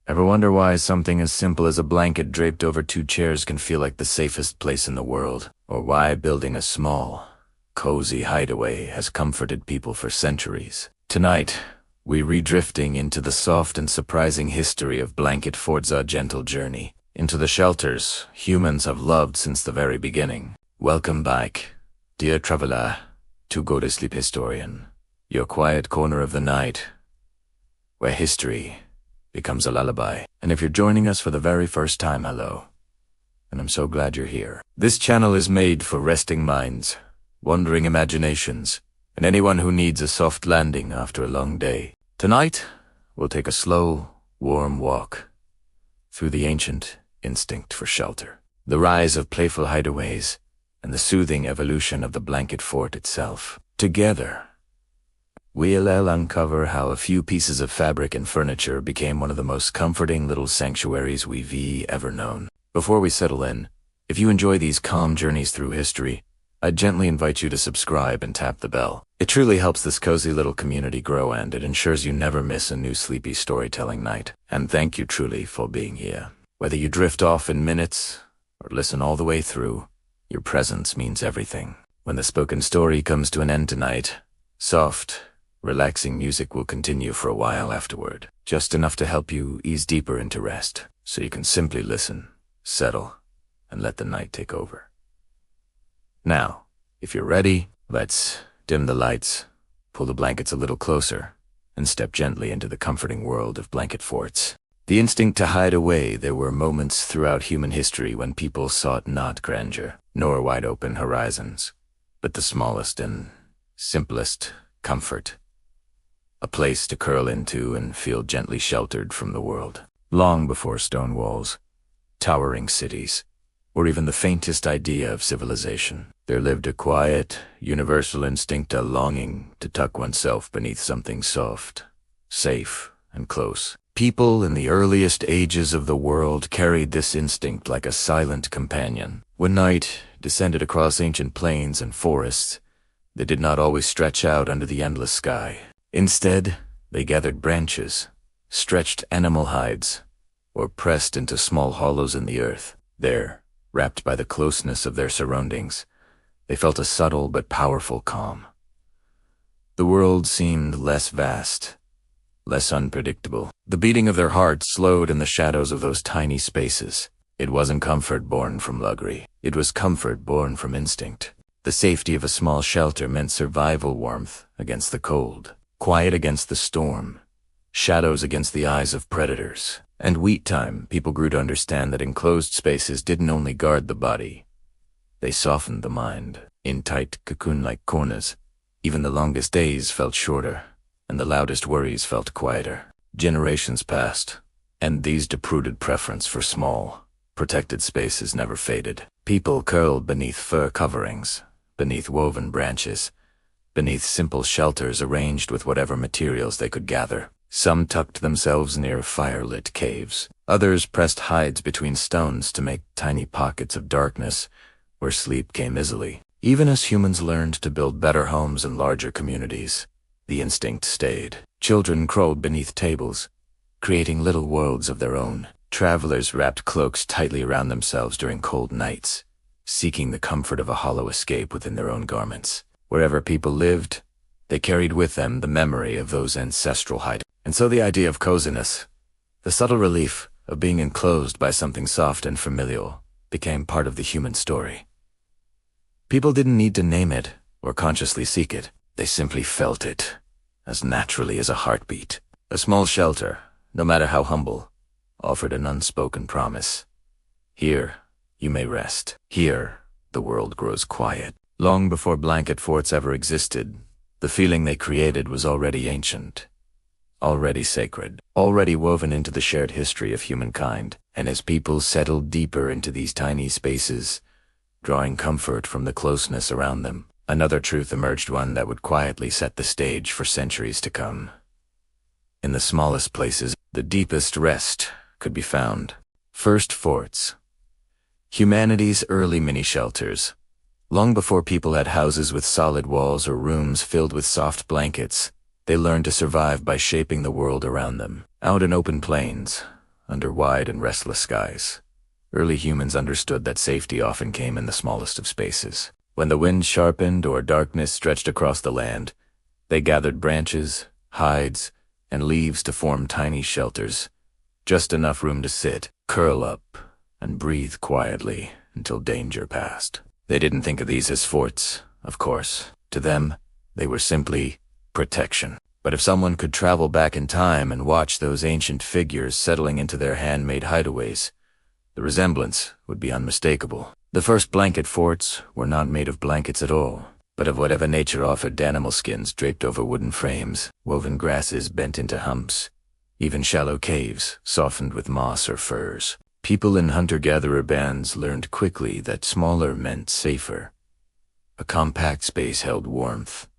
Ever wonder why something as simple as a blanket draped over two chairs can feel like the safest place in the world? Or why building a small, cozy hideaway has comforted people for centuries? Tonight, we're redrifting into the soft and surprising history of blanket forts, a gentle journey into the shelters humans have loved since the very beginning. Welcome back, dear traveler, to Go to Sleep Historian, your quiet corner of the night, where history becomes a lullaby. And if you're joining us for the very first time, hello. And I'm so glad you're here. This channel is made for resting minds, wandering imaginations, and anyone who needs a soft landing after a long day. Tonight, we'll take a slow, warm walk through the ancient instinct for shelter, the rise of playful hideaways, and the soothing evolution of the blanket fort itself. Together, we'll uncover how a few pieces of fabric and furniture became one of the most comforting little sanctuaries we've ever known. Before we settle in, if you enjoy these calm journeys through history, I gently invite you to subscribe and tap the bell. It truly helps this cozy little community grow, and it ensures you never miss a new sleepy storytelling night. And thank you truly for being here. Whether you drift off in minutes or listen all the way through, your presence means everything. When the spoken story comes to an end tonight, soft, relaxing music will continue for a while afterward, just enough to help you ease deeper into rest, so you can simply listen, settle, and let the night take over. Now, if you're ready, let's dim the lights, pull the blankets a little closer, and step gently into the comforting world of blanket forts. The instinct to hide away. There were moments throughout human history when people sought not grandeur, nor wide-open horizons, but the smallest and simplest comfort. A place to curl into and feel gently sheltered from the world. Long before stone walls, towering cities, or even the faintest idea of civilization, there lived a quiet, universal instinct, a longing to tuck oneself beneath something soft, safe, and close. People in the earliest ages of the world carried this instinct like a silent companion. When night descended across ancient plains and forests, they did not always stretch out under the endless sky. Instead, they gathered branches, stretched animal hides, or pressed into small hollows in the earth. There, wrapped by the closeness of their surroundings, they felt a subtle but powerful calm. The world seemed less vast, less unpredictable. The beating of their hearts slowed in the shadows of those tiny spaces. It wasn't comfort born from luxury. It was comfort born from instinct. The safety of a small shelter meant survival warmth against the cold, quiet against the storm, shadows against the eyes of predators. And with time, people grew to understand that enclosed spaces didn't only guard the body, they softened the mind. In tight, cocoon-like corners, even the longest days felt shorter, and the loudest worries felt quieter. Generations passed, and these deep-rooted preference for small, protected spaces never faded. People curled beneath fur coverings, beneath woven branches, beneath simple shelters arranged with whatever materials they could gather. Some tucked themselves near fire-lit caves. Others pressed hides between stones to make tiny pockets of darkness where sleep came easily. Even as humans learned to build better homes and larger communities, the instinct stayed. Children crawled beneath tables, creating little worlds of their own. Travelers wrapped cloaks tightly around themselves during cold nights, seeking the comfort of a hollow escape within their own garments. Wherever people lived, they carried with them the memory of those ancestral hideouts. And so the idea of coziness, the subtle relief of being enclosed by something soft and familial, became part of the human story. People didn't need to name it or consciously seek it. They simply felt it, as naturally as a heartbeat. A small shelter, no matter how humble, offered an unspoken promise. Here, you may rest. Here, the world grows quiet. Long before blanket forts ever existed, the feeling they created was already ancient, already sacred, already woven into the shared history of humankind. And as people settled deeper into these tiny spaces, drawing comfort from the closeness around them, another truth emerged, one that would quietly set the stage for centuries to come. In the smallest places, the deepest rest could be found. First forts. Humanity's early mini-shelters. Long before people had houses with solid walls or rooms filled with soft blankets, they learned to survive by shaping the world around them. Out in open plains, under wide and restless skies. Early humans understood that safety often came in the smallest of spaces. When the wind sharpened or darkness stretched across the land, they gathered branches, hides, and leaves to form tiny shelters, just enough room to sit, curl up, and breathe quietly until danger passed. They didn't think of these as forts, of course. To them, they were simply protection. But if someone could travel back in time and watch those ancient figures settling into their handmade hideaways, the resemblance would be unmistakable. The first blanket forts were not made of blankets at all, but of whatever nature offered: animal skins draped over wooden frames, woven grasses bent into humps, even shallow caves softened with moss or furs. People in hunter-gatherer bands learned quickly that smaller meant safer. A compact space held warmth.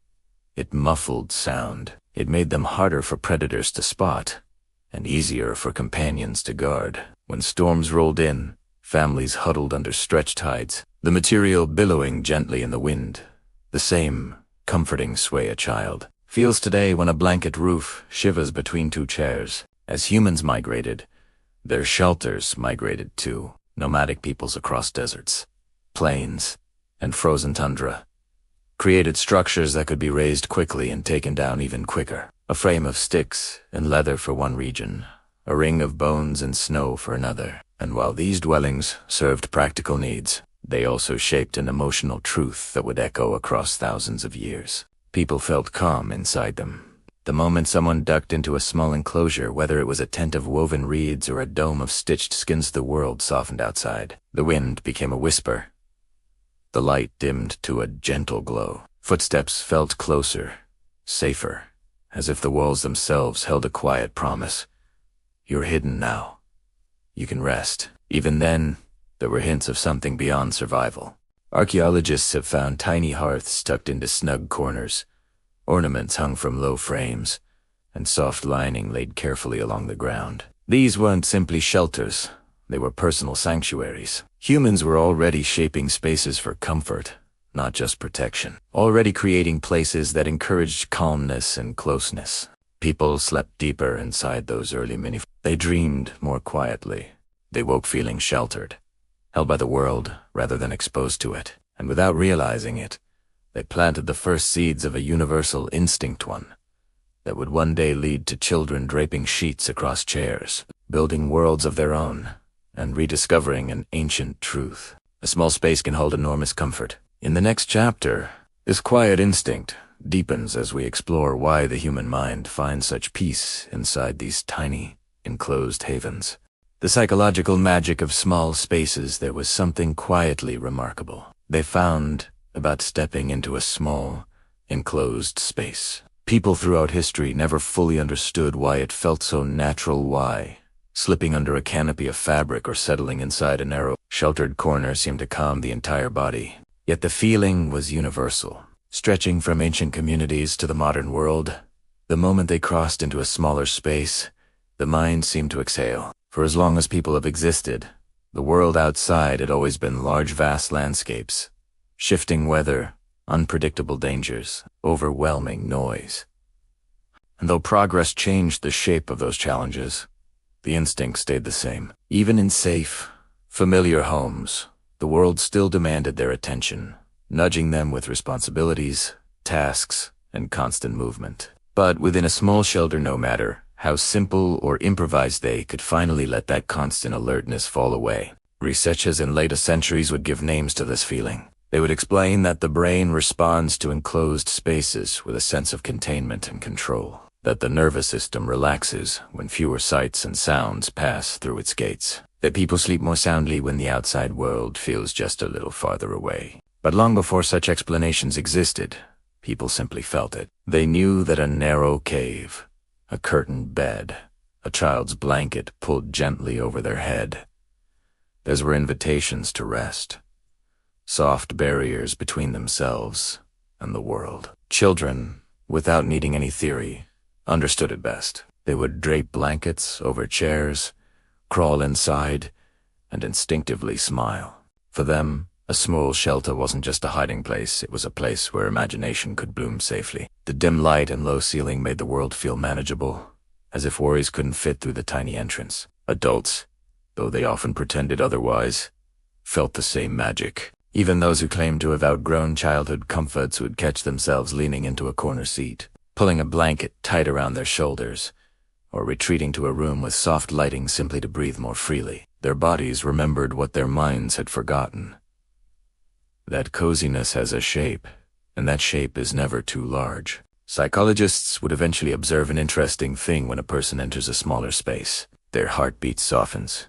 It muffled sound. It made them harder for predators to spot, and easier for companions to guard. When storms rolled in, families huddled under stretched hides, the material billowing gently in the wind, the same comforting sway a child feels today when a blanket roof shivers between two chairs. As humans migrated, their shelters migrated too. Nomadic peoples across deserts, plains, and frozen tundra created structures that could be raised quickly and taken down even quicker. A frame of sticks and leather for one region, a ring of bones and snow for another. And while these dwellings served practical needs, they also shaped an emotional truth that would echo across thousands of years. People felt calm inside them. The moment someone ducked into a small enclosure, whether it was a tent of woven reeds or a dome of stitched skins, the world softened outside. The wind became a whisper. The light dimmed to a gentle glow. Footsteps felt closer, safer, as if the walls themselves held a quiet promise. You're hidden now. You can rest. Even then, there were hints of something beyond survival. Archaeologists have found tiny hearths tucked into snug corners, ornaments hung from low frames, and soft lining laid carefully along the ground. These weren't simply shelters. They were personal sanctuaries. Humans were already shaping spaces for comfort, not just protection. Already creating places that encouraged calmness and closeness. People slept deeper inside those early They dreamed more quietly. They woke feeling sheltered, held by the world rather than exposed to it. And without realizing it, they planted the first seeds of a universal instinct, one that would one day lead to children draping sheets across chairs, building worlds of their own, and rediscovering an ancient truth. A small space can hold enormous comfort. In the next chapter, this quiet instinct deepens as we explore why the human mind finds such peace inside these tiny, enclosed havens. The psychological magic of small spaces. There was something quietly remarkable they found about stepping into a small, enclosed space. People throughout history never fully understood why it felt so natural. Why slipping under a canopy of fabric or settling inside a narrow, sheltered corner seemed to calm the entire body. Yet the feeling was universal, stretching from ancient communities to the modern world. The moment they crossed into a smaller space, the mind seemed to exhale. For as long as people have existed, the world outside had always been large, vast landscapes, shifting weather, unpredictable dangers, overwhelming noise. And though progress changed the shape of those challenges, the instinct stayed the same. Even in safe, familiar homes, the world still demanded their attention, nudging them with responsibilities, tasks, and constant movement. But within a small shelter, no matter how simple or improvised, they could finally let that constant alertness fall away. Researchers in later centuries would give names to this feeling. They would explain that the brain responds to enclosed spaces with a sense of containment and control, that the nervous system relaxes when fewer sights and sounds pass through its gates, that people sleep more soundly when the outside world feels just a little farther away. But long before such explanations existed, people simply felt it. They knew that a narrow cave, a curtained bed, a child's blanket pulled gently over their head, those were invitations to rest, soft barriers between themselves and the world. Children, without needing any theory, understood it best. They would drape blankets over chairs, crawl inside, and instinctively smile. For them, a small shelter wasn't just a hiding place, it was a place where imagination could bloom safely. The dim light and low ceiling made the world feel manageable, as if worries couldn't fit through the tiny entrance. Adults, though they often pretended otherwise, felt the same magic. Even those who claimed to have outgrown childhood comforts would catch themselves leaning into a corner seat, pulling a blanket tight around their shoulders, or retreating to a room with soft lighting simply to breathe more freely. Their bodies remembered what their minds had forgotten. That coziness has a shape, and that shape is never too large. Psychologists would eventually observe an interesting thing when a person enters a smaller space. Their heartbeat softens.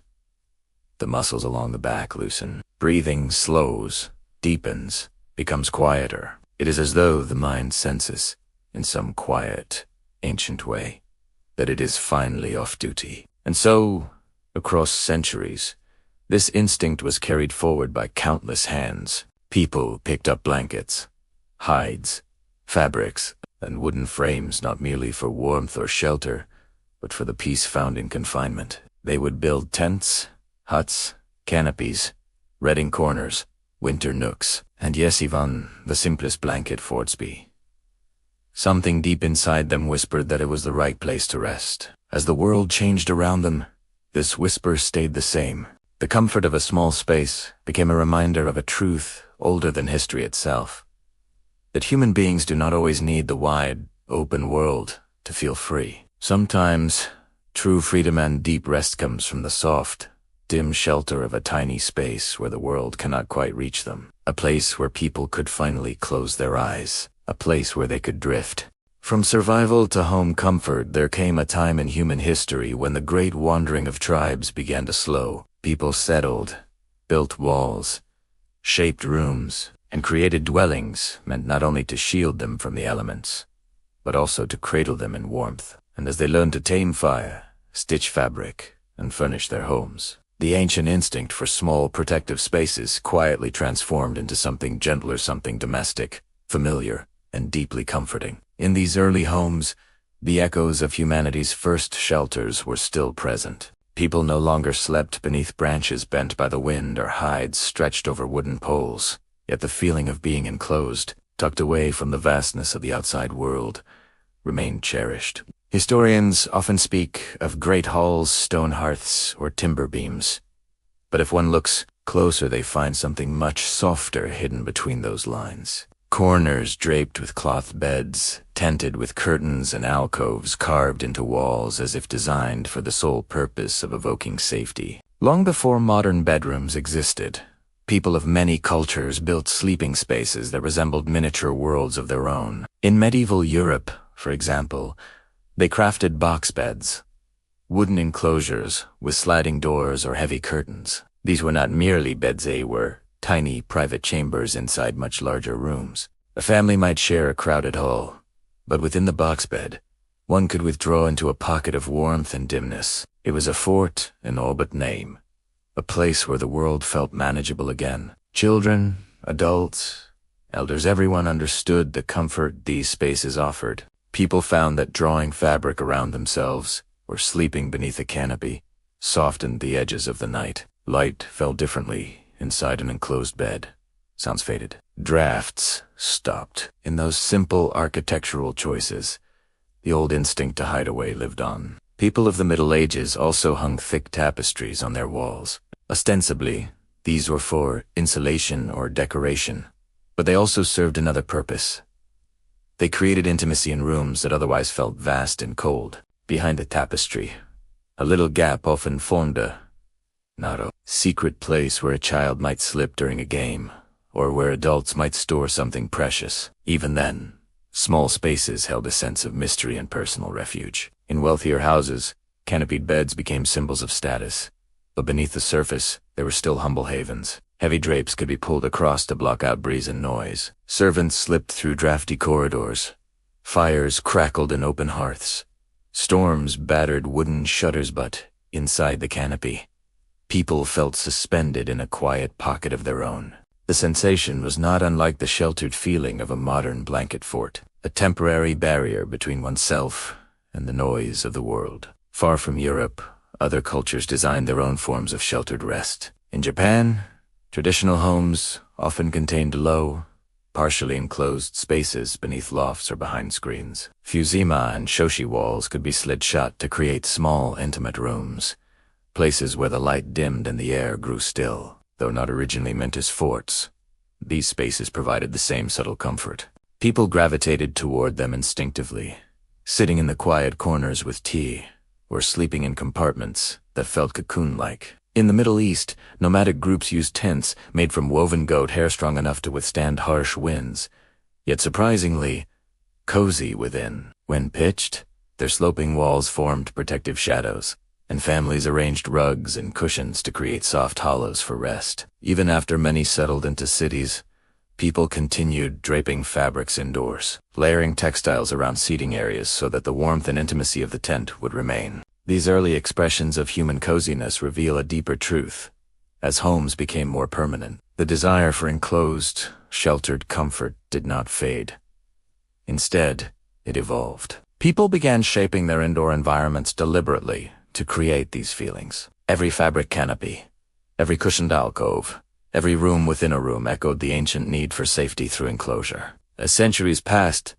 The muscles along the back loosen. Breathing slows, deepens, becomes quieter. It is as though the mind senses, in some quiet, ancient way, that it is finally off duty. And so, across centuries, this instinct was carried forward by countless hands. People picked up blankets, hides, fabrics, and wooden frames not merely for warmth or shelter, but for the peace found in confinement. They would build tents, huts, canopies, redding corners, winter nooks, and yes, even the simplest blanket forts be. Something deep inside them whispered that it was the right place to rest. As the world changed around them, this whisper stayed the same. The comfort of a small space became a reminder of a truth older than history itself, that human beings do not always need the wide, open world to feel free. Sometimes, true freedom and deep rest comes from the soft, dim shelter of a tiny space where the world cannot quite reach them. A place where people could finally close their eyes. A place where they could drift. From survival to home comfort, there came a time in human history when the great wandering of tribes began to slow. People settled, built walls, shaped rooms, and created dwellings meant not only to shield them from the elements, but also to cradle them in warmth. And as they learned to tame fire, stitch fabric, and furnish their homes, the ancient instinct for small protective spaces quietly transformed into something gentler, something domestic, familiar, and deeply comforting. In these early homes, the echoes of humanity's first shelters were still present. People no longer slept beneath branches bent by the wind or hides stretched over wooden poles, yet the feeling of being enclosed, tucked away from the vastness of the outside world, remained cherished. Historians often speak of great halls, stone hearths, or timber beams, but if one looks closer, they find something much softer hidden between those lines. Corners draped with cloth beds, tented with curtains and alcoves carved into walls as if designed for the sole purpose of evoking safety. Long before modern bedrooms existed, people of many cultures built sleeping spaces that resembled miniature worlds of their own. In medieval Europe, for example, they crafted box beds, wooden enclosures with sliding doors or heavy curtains. These were not merely beds, they were tiny private chambers inside much larger rooms. A family might share a crowded hall, but within the box bed, one could withdraw into a pocket of warmth and dimness. It was a fort in all but name, a place where the world felt manageable again. Children, adults, elders, everyone understood the comfort these spaces offered. People found that drawing fabric around themselves or sleeping beneath a canopy softened the edges of the night. Light fell differently inside an enclosed bed. Sounds faded. Drafts stopped. In those simple architectural choices, the old instinct to hide away lived on. People of the Middle Ages also hung thick tapestries on their walls. Ostensibly, these were for insulation or decoration, but they also served another purpose. They created intimacy in rooms that otherwise felt vast and cold. Behind the tapestry, a little gap often formed a secret place where a child might slip during a game, or where adults might store something precious. Even then, small spaces held a sense of mystery and personal refuge. In wealthier houses, canopied beds became symbols of status, but beneath the surface, there were still humble havens. Heavy drapes could be pulled across to block out breeze and noise. Servants slipped through drafty corridors. Fires crackled in open hearths. Storms battered wooden shutters, but inside the canopy, people felt suspended in a quiet pocket of their own. The sensation was not unlike the sheltered feeling of a modern blanket fort, a temporary barrier between oneself and the noise of the world. Far from Europe, other cultures designed their own forms of sheltered rest. In Japan, traditional homes often contained low, partially enclosed spaces beneath lofts or behind screens. Fusima and shoshi walls could be slid shut to create small, intimate rooms. places where the light dimmed and the air grew still. Though not originally meant as forts, these spaces provided the same subtle comfort. People gravitated toward them instinctively, sitting in the quiet corners with tea, or sleeping in compartments that felt cocoon-like. In the Middle East, nomadic groups used tents made from woven goat hair strong enough to withstand harsh winds, yet surprisingly cozy within. When pitched, their sloping walls formed protective shadows, and families arranged rugs and cushions to create soft hollows for rest. Even after many settled into cities, people continued draping fabrics indoors, layering textiles around seating areas so that the warmth and intimacy of the tent would remain. These early expressions of human coziness reveal a deeper truth. As homes became more permanent, the desire for enclosed, sheltered comfort did not fade. Instead, it evolved. People began shaping their indoor environments deliberately to create these feelings. Every fabric canopy, every cushioned alcove, every room within a room echoed the ancient need for safety through enclosure. As centuries passed,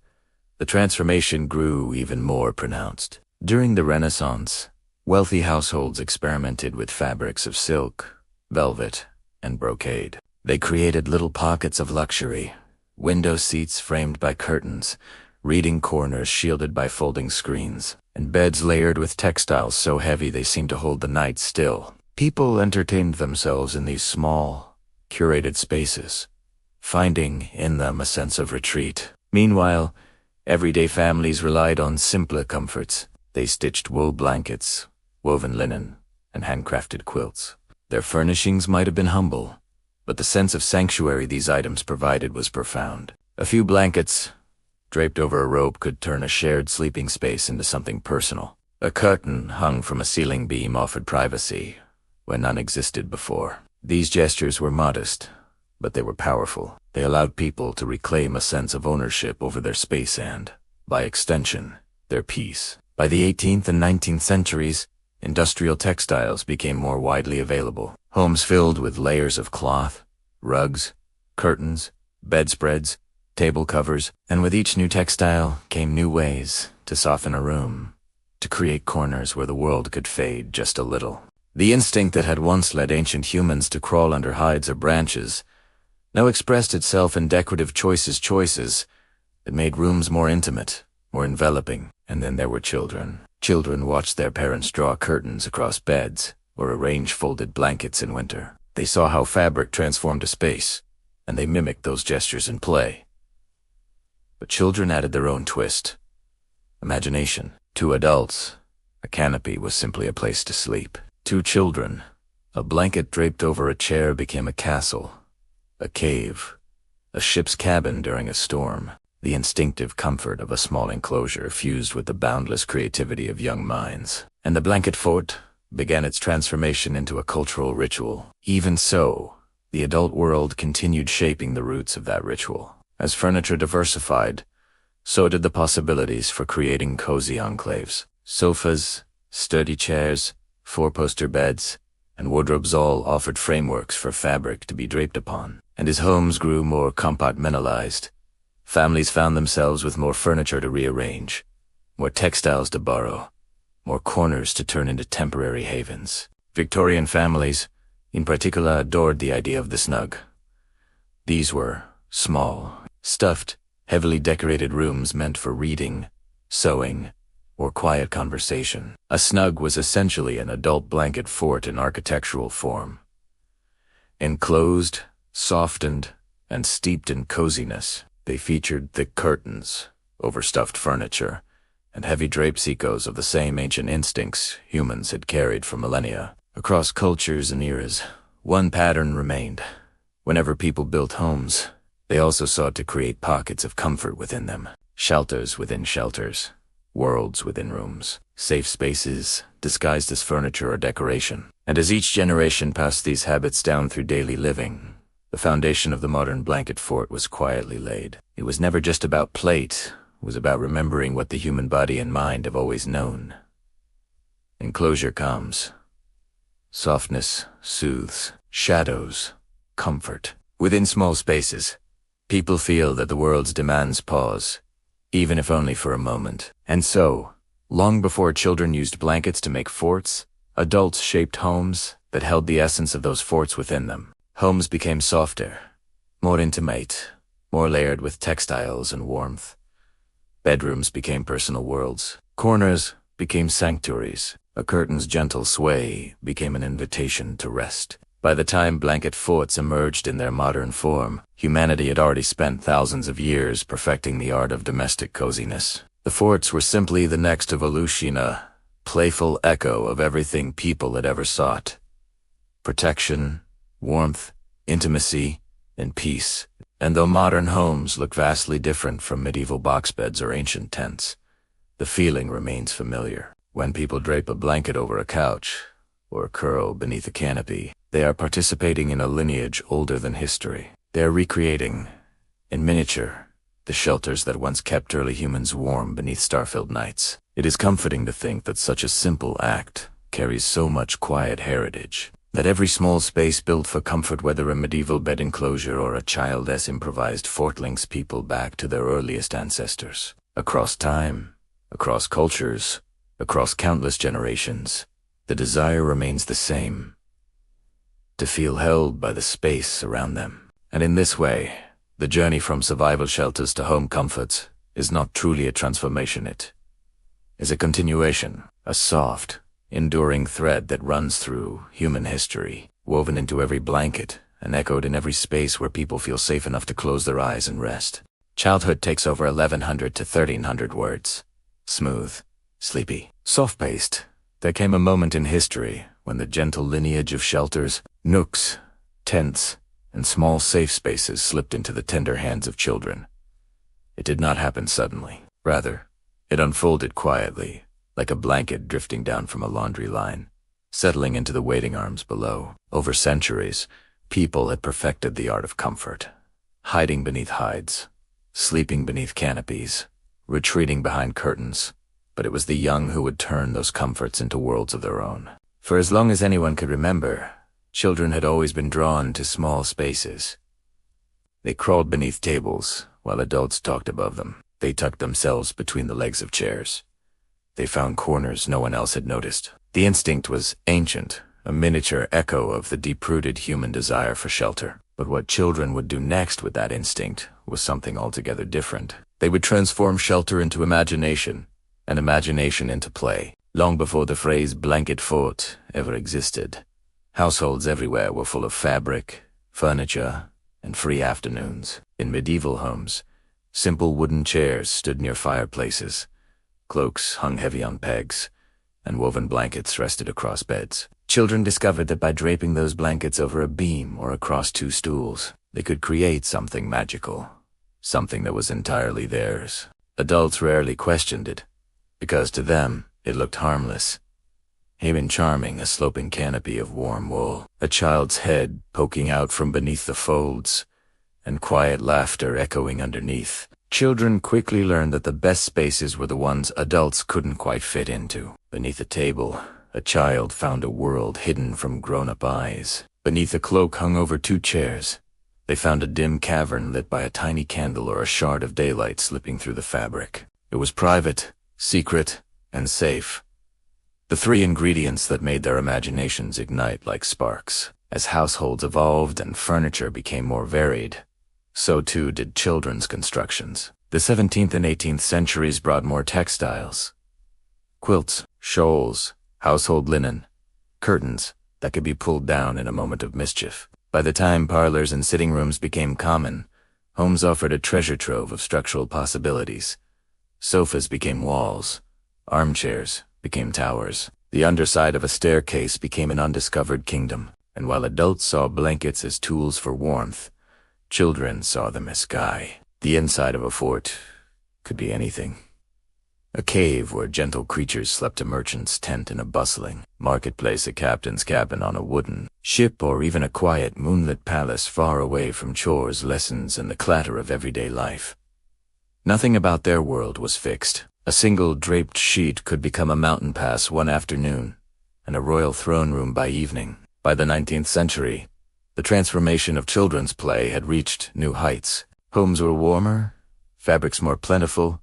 the transformation grew even more pronounced. During the Renaissance, wealthy households experimented with fabrics of silk, velvet, and brocade. They created little pockets of luxury, window seats framed by curtains, reading corners shielded by folding screens, and beds layered with textiles so heavy they seemed to hold the night still. People entertained themselves in these small, curated spaces, finding in them a sense of retreat. Meanwhile, everyday families relied on simpler comforts. They stitched wool blankets, woven linen, and handcrafted quilts. Their furnishings might have been humble, but the sense of sanctuary these items provided was profound. A few blankets draped over a rope could turn a shared sleeping space into something personal. A curtain hung from a ceiling beam offered privacy where none existed before. These gestures were modest, but they were powerful. They allowed people to reclaim a sense of ownership over their space and, by extension, their peace. By the 18th and 19th centuries, industrial textiles became more widely available. Homes filled with layers of cloth, rugs, curtains, bedspreads, table covers, and with each new textile came new ways to soften a room, to create corners where the world could fade just a little. The instinct that had once led ancient humans to crawl under hides or branches now expressed itself in decorative choices that made rooms more intimate, more enveloping. And then there were children. Children watched their parents draw curtains across beds or arrange folded blankets in winter. They saw how fabric transformed a space, and they mimicked those gestures in play. But children added their own twist. Imagination. To adults, a canopy was simply a place to sleep. To children, a blanket draped over a chair became a castle, a cave, a ship's cabin during a storm. The instinctive comfort of a small enclosure fused with the boundless creativity of young minds. And the blanket fort began its transformation into a cultural ritual. Even so, the adult world continued shaping the roots of that ritual. As furniture diversified, so did the possibilities for creating cozy enclaves. Sofas, sturdy chairs, four-poster beds, and wardrobes all offered frameworks for fabric to be draped upon. And as homes grew more compartmentalized, families found themselves with more furniture to rearrange, more textiles to borrow, more corners to turn into temporary havens. Victorian families, in particular, adored the idea of the snug. These were small, stuffed, heavily decorated rooms meant for reading, sewing, or quiet conversation. A snug was essentially an adult blanket fort in architectural form. Enclosed, softened, and steeped in coziness, they featured thick curtains, overstuffed furniture, and heavy drapes echoes of the same ancient instincts humans had carried for millennia. Across cultures and eras, one pattern remained. Whenever people built homes, they also sought to create pockets of comfort within them. Shelters within shelters, worlds within rooms, safe spaces disguised as furniture or decoration. And as each generation passed these habits down through daily living, the foundation of the modern blanket fort was quietly laid. It was never just about plate, it was about remembering what the human body and mind have always known. Enclosure comes. Softness soothes. Shadows, comfort. Within small spaces, people feel that the world's demands pause, even if only for a moment. And so, long before children used blankets to make forts, Adults shaped homes that held the essence of those forts within them. Homes became softer, more intimate, more layered with textiles and warmth. Bedrooms became personal worlds. Corners became sanctuaries. A curtain's gentle sway became an invitation to rest. By the time blanket forts emerged in their modern form, humanity had already spent thousands of years perfecting the art of domestic coziness. The forts were simply the next evolution, a playful echo of everything people had ever sought. Protection, warmth, intimacy, and peace. And though modern homes look vastly different from medieval box beds or ancient tents, the feeling remains familiar. When people drape a blanket over a couch, or curl beneath a canopy, they are participating in a lineage older than history. They are recreating, in miniature, the shelters that once kept early humans warm beneath star-filled nights. It is comforting to think that such a simple act carries so much quiet heritage, that every small space built for comfort, whether a medieval bed enclosure or a child's improvised fort, links people back to their earliest ancestors. Across time, across cultures, across countless generations, the desire remains the same: to feel held by the space around them. And in this way, the journey from survival shelters to home comforts is not truly a transformation, it is a continuation, a soft, enduring thread that runs through human history, woven into every blanket and echoed in every space where people feel safe enough to close their eyes and rest. Childhood takes over 1,100 to 1,300 words. Smooth, sleepy, soft-paced. There came a moment in history when the gentle lineage of shelters, nooks, tents, and small safe spaces slipped into the tender hands of children. It did not happen suddenly. Rather, it unfolded quietly, like a blanket drifting down from a laundry line, settling into the waiting arms below. Over centuries, people had perfected the art of comfort, hiding beneath hides, sleeping beneath canopies, retreating behind curtains. But it was the young who would turn those comforts into worlds of their own. For as long as anyone could remember, children had always been drawn to small spaces. They crawled beneath tables while adults talked above them. They tucked themselves between the legs of chairs. They found corners no one else had noticed. The instinct was ancient, a miniature echo of the deep-rooted human desire for shelter. But what children would do next with that instinct was something altogether different. They would transform shelter into imagination, and imagination into play. Long before the phrase blanket fort ever existed, households everywhere were full of fabric, furniture, and free afternoons. In medieval homes, simple wooden chairs stood near fireplaces, cloaks hung heavy on pegs, and woven blankets rested across beds. Children discovered that by draping those blankets over a beam or across two stools, they could create something magical, something that was entirely theirs. Adults rarely questioned it, because to them, it looked harmless. Even charming, a sloping canopy of warm wool, a child's head poking out from beneath the folds, and quiet laughter echoing underneath. Children quickly learned that the best spaces were the ones adults couldn't quite fit into. Beneath a table, a child found a world hidden from grown-up eyes. Beneath a cloak hung over two chairs, they found a dim cavern lit by a tiny candle or a shard of daylight slipping through the fabric. It was private, secret, and safe. The three ingredients that made their imaginations ignite like sparks. As households evolved and furniture became more varied, so too did children's constructions. The 17th and 18th centuries brought more textiles. Quilts, shawls, household linen, curtains that could be pulled down in a moment of mischief. By the time parlors and sitting rooms became common, homes offered a treasure trove of structural possibilities. Sofas became walls, armchairs became towers. The underside of a staircase became an undiscovered kingdom. And while adults saw blankets as tools for warmth, children saw them as sky. The inside of a fort could be anything. A cave where gentle creatures slept, a merchant's tent in a bustling marketplace, a captain's cabin on a wooden ship, or even a quiet, moonlit palace far away from chores, lessons, and the clatter of everyday life. Nothing about their world was fixed. A single draped sheet could become a mountain pass one afternoon, and a royal throne room by evening. By the 19th century, the transformation of children's play had reached new heights. Homes were warmer, fabrics more plentiful,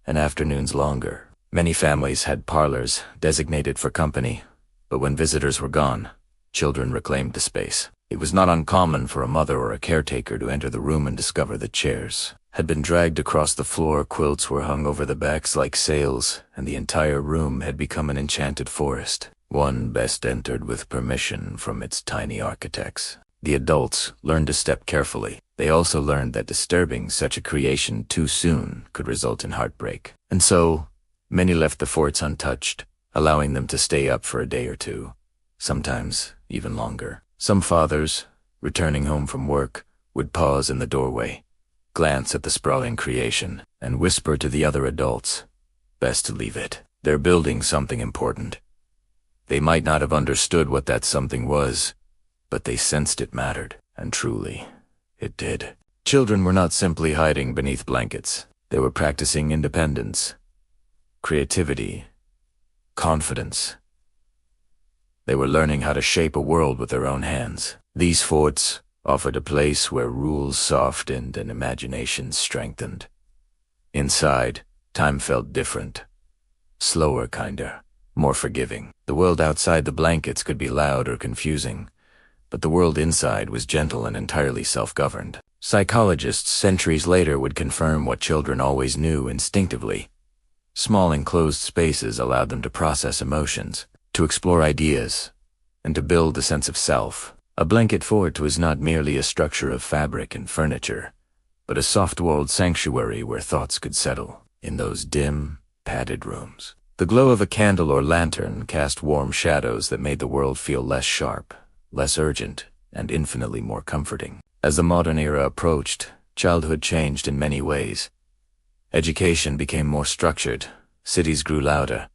and afternoons longer. Many families had parlors designated for company, But when visitors were gone, children reclaimed the space. It was not uncommon for a mother or a caretaker to enter the room and discover that chairs had been dragged across the floor, quilts were hung over the backs like sails, and the entire room had become an enchanted forest, one best entered with permission from its tiny architects. The adults learned to step carefully. They also learned that disturbing such a creation too soon could result in heartbreak. And so, many left the forts untouched, allowing them to stay up for a day or two, sometimes even longer. Some fathers, returning home from work, would pause in the doorway, glance at the sprawling creation, and whisper to the other adults, "Best to leave it. They're building something important." They might not have understood what that something was, but they sensed it mattered, and truly, it did. Children were not simply hiding beneath blankets. They were practicing independence, creativity, confidence. They were learning how to shape a world with their own hands. These forts offered a place where rules softened and imagination strengthened. Inside, time felt different. Slower, kinder, more forgiving. The world outside the blankets could be loud or confusing, but the world inside was gentle and entirely self-governed. Psychologists centuries later would confirm what children always knew instinctively. Small enclosed spaces allowed them to process emotions, to explore ideas, and to build a sense of self. A blanket fort was not merely a structure of fabric and furniture, but a soft-walled sanctuary where thoughts could settle. In those dim, padded rooms, the glow of a candle or lantern cast warm shadows that made the world feel less sharp, less urgent, and infinitely more comforting. As the modern era approached, childhood changed in many ways. Education became more structured, cities grew louder.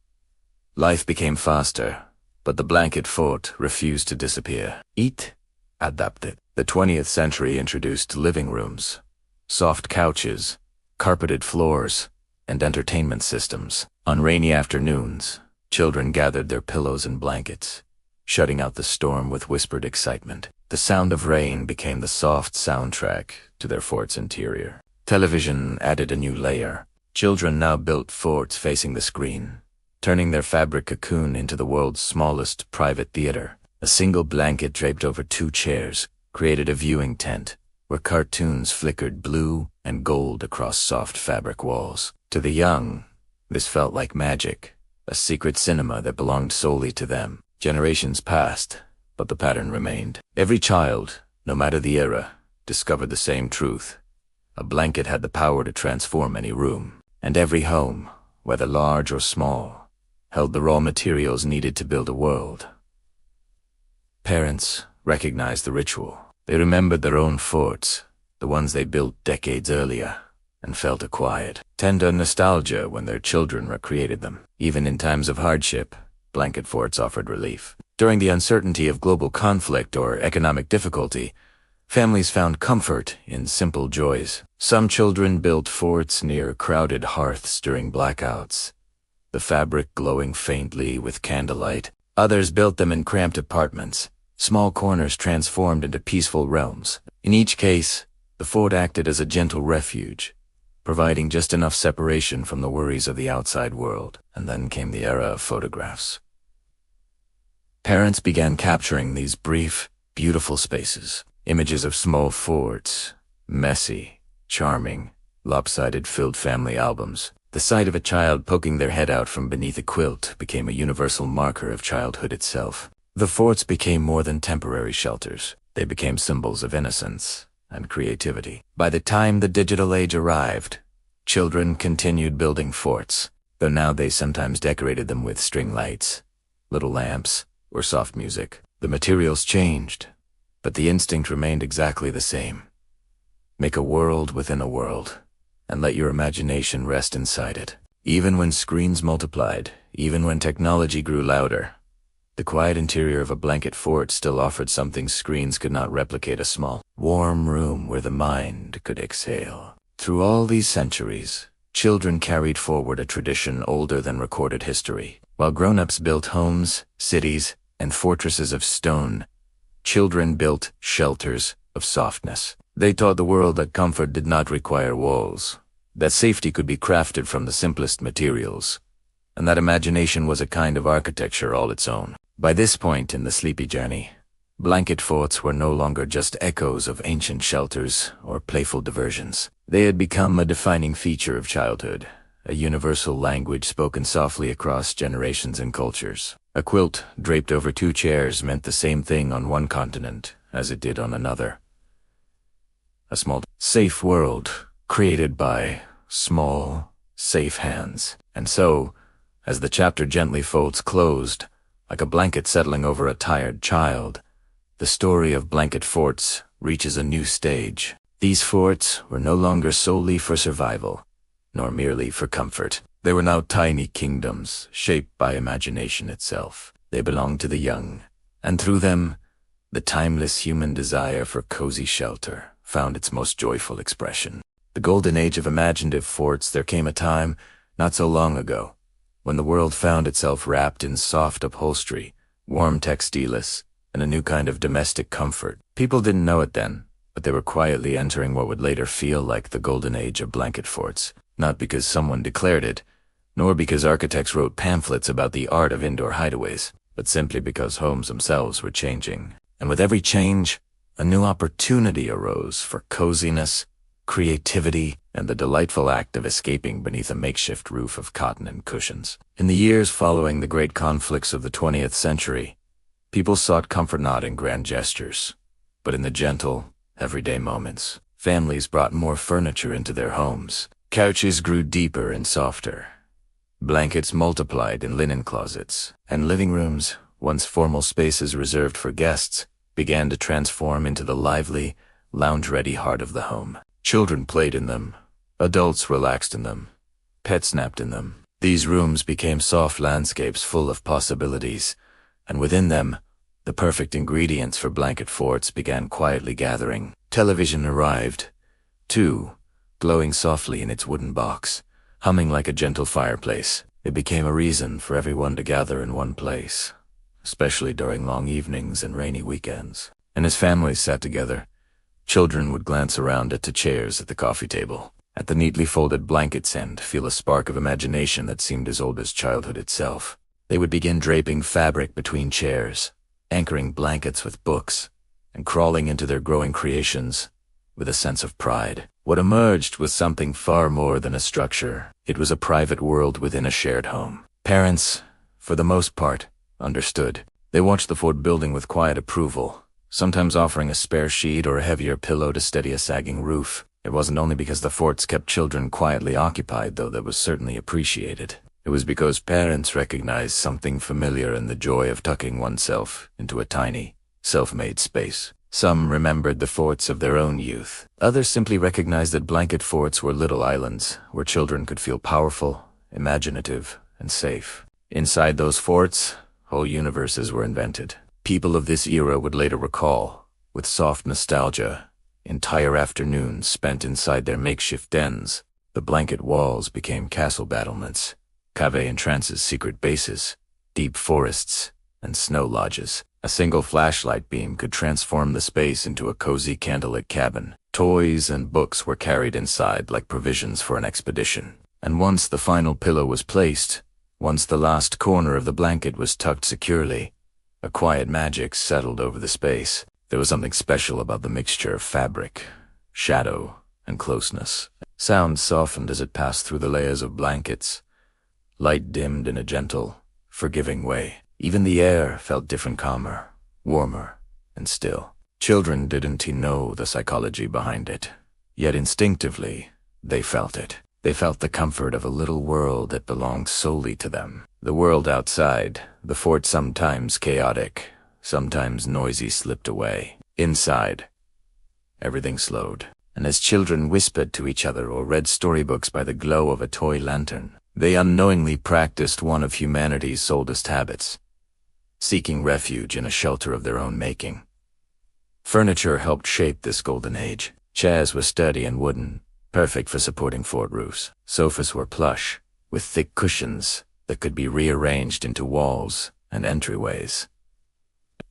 Life became faster, but the blanket fort refused to disappear. It adapted. The 20th century introduced living rooms, soft couches, carpeted floors, and entertainment systems. On rainy afternoons, children gathered their pillows and blankets, shutting out the storm with whispered excitement. The sound of rain became the soft soundtrack to their fort's interior. Television added a new layer. Children now built forts facing the screen, turning their fabric cocoon into the world's smallest private theater. A single blanket draped over 2 chairs created a viewing tent where cartoons flickered blue and gold across soft fabric walls. To the young, this felt like magic, a secret cinema that belonged solely to them. Generations passed, but the pattern remained. Every child, no matter the era, discovered the same truth. A blanket had the power to transform any room, and every home, whether large or small, held the raw materials needed to build a world. Parents recognized the ritual. They remembered their own forts, the ones they built decades earlier, and felt a quiet, tender nostalgia when their children recreated them. Even in times of hardship, blanket forts offered relief. During the uncertainty of global conflict or economic difficulty, families found comfort in simple joys. Some children built forts near crowded hearths during blackouts, the fabric glowing faintly with candlelight. Others built them in cramped apartments, small corners transformed into peaceful realms. In each case, the fort acted as a gentle refuge, providing just enough separation from the worries of the outside world. And then came the era of photographs. Parents began capturing these brief, beautiful spaces. Images of small forts, messy, charming, lopsided filled family albums. The sight of a child poking their head out from beneath a quilt became a universal marker of childhood itself. The forts became more than temporary shelters. They became symbols of innocence and creativity. By the time the digital age arrived, children continued building forts, though now they sometimes decorated them with string lights, little lamps, or soft music. The materials changed, but the instinct remained exactly the same. Make a world within a world, and let your imagination rest inside it. Even when screens multiplied, even when technology grew louder, the quiet interior of a blanket fort still offered something screens could not replicate: a small, warm room where the mind could exhale. Through all these centuries, children carried forward a tradition older than recorded history. While grown-ups built homes, cities, and fortresses of stone, children built shelters of softness. They taught the world that comfort did not require walls, that safety could be crafted from the simplest materials, and that imagination was a kind of architecture all its own. By this point in the sleepy journey, blanket forts were no longer just echoes of ancient shelters or playful diversions. They had become a defining feature of childhood, a universal language spoken softly across generations and cultures. A quilt draped over two chairs meant the same thing on one continent as it did on another. A small, safe world created by small, safe hands. And so, as the chapter gently folds closed, like a blanket settling over a tired child, the story of blanket forts reaches a new stage. These forts were no longer solely for survival, nor merely for comfort. They were now tiny kingdoms, shaped by imagination itself. They belonged to the young, and through them, the timeless human desire for cozy shelter found its most joyful expression. The golden age of imaginative forts. There came a time, not so long ago, when the world found itself wrapped in soft upholstery, warm textiles, and a new kind of domestic comfort. People didn't know it then, but they were quietly entering what would later feel like the golden age of blanket forts, not because someone declared it, nor because architects wrote pamphlets about the art of indoor hideaways, but simply because homes themselves were changing. And with every change, a new opportunity arose for coziness, creativity, and the delightful act of escaping beneath a makeshift roof of cotton and cushions. In the years following the great conflicts of the 20th century, people sought comfort not in grand gestures, but in the gentle, everyday moments. Families brought more furniture into their homes. Couches grew deeper and softer. Blankets multiplied in linen closets, and living rooms, once formal spaces reserved for guests, began to transform into the lively, lounge-ready heart of the home. Children played in them. Adults relaxed in them. Pets napped in them. These rooms became soft landscapes full of possibilities, and within them, the perfect ingredients for blanket forts began quietly gathering. Television arrived, too, glowing softly in its wooden box, humming like a gentle fireplace. It became a reason for everyone to gather in one place, especially during long evenings and rainy weekends. And as families sat together, children would glance around at the chairs at the coffee table, at the neatly folded blankets, and feel a spark of imagination that seemed as old as childhood itself. They would begin draping fabric between chairs, anchoring blankets with books, and crawling into their growing creations with a sense of pride. What emerged was something far more than a structure. It was a private world within a shared home. Parents, for the most part, understood. They watched the fort building with quiet approval, sometimes offering a spare sheet or a heavier pillow to steady a sagging roof. It wasn't only because the forts kept children quietly occupied, though that was certainly appreciated. It was because parents recognized something familiar in the joy of tucking oneself into a tiny, self-made space. Some remembered the forts of their own youth. Others simply recognized that blanket forts were little islands where children could feel powerful, imaginative, and safe. Inside those forts, whole universes were invented. People of this era would later recall, with soft nostalgia, entire afternoons spent inside their makeshift dens. The blanket walls became castle battlements, cave entrances secret bases, deep forests, and snow lodges. A single flashlight beam could transform the space into a cozy candlelit cabin. Toys and books were carried inside like provisions for an expedition. And once the final pillow was placed, once the last corner of the blanket was tucked securely, a quiet magic settled over the space. There was something special about the mixture of fabric, shadow, and closeness. Sound softened as it passed through the layers of blankets. Light dimmed in a gentle, forgiving way. Even the air felt different, calmer, warmer, and still. Children didn't know the psychology behind it, yet instinctively, they felt it. They felt the comfort of a little world that belonged solely to them. The world outside, the fort sometimes chaotic, sometimes noisy, slipped away. Inside, everything slowed. And as children whispered to each other or read storybooks by the glow of a toy lantern, they unknowingly practiced one of humanity's oldest habits, seeking refuge in a shelter of their own making. Furniture helped shape this golden age. Chairs were sturdy and wooden, perfect for supporting fort roofs. Sofas were plush, with thick cushions that could be rearranged into walls and entryways.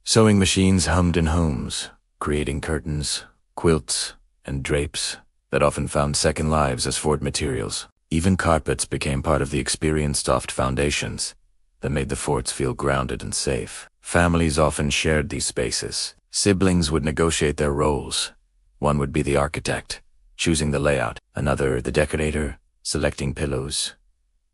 Sewing machines hummed in homes, creating curtains, quilts, and drapes that often found second lives as fort materials. Even carpets became part of the experience, soft foundations that made the forts feel grounded and safe. Families often shared these spaces. Siblings would negotiate their roles. One would be the architect, choosing the layout. Another, the decorator, selecting pillows.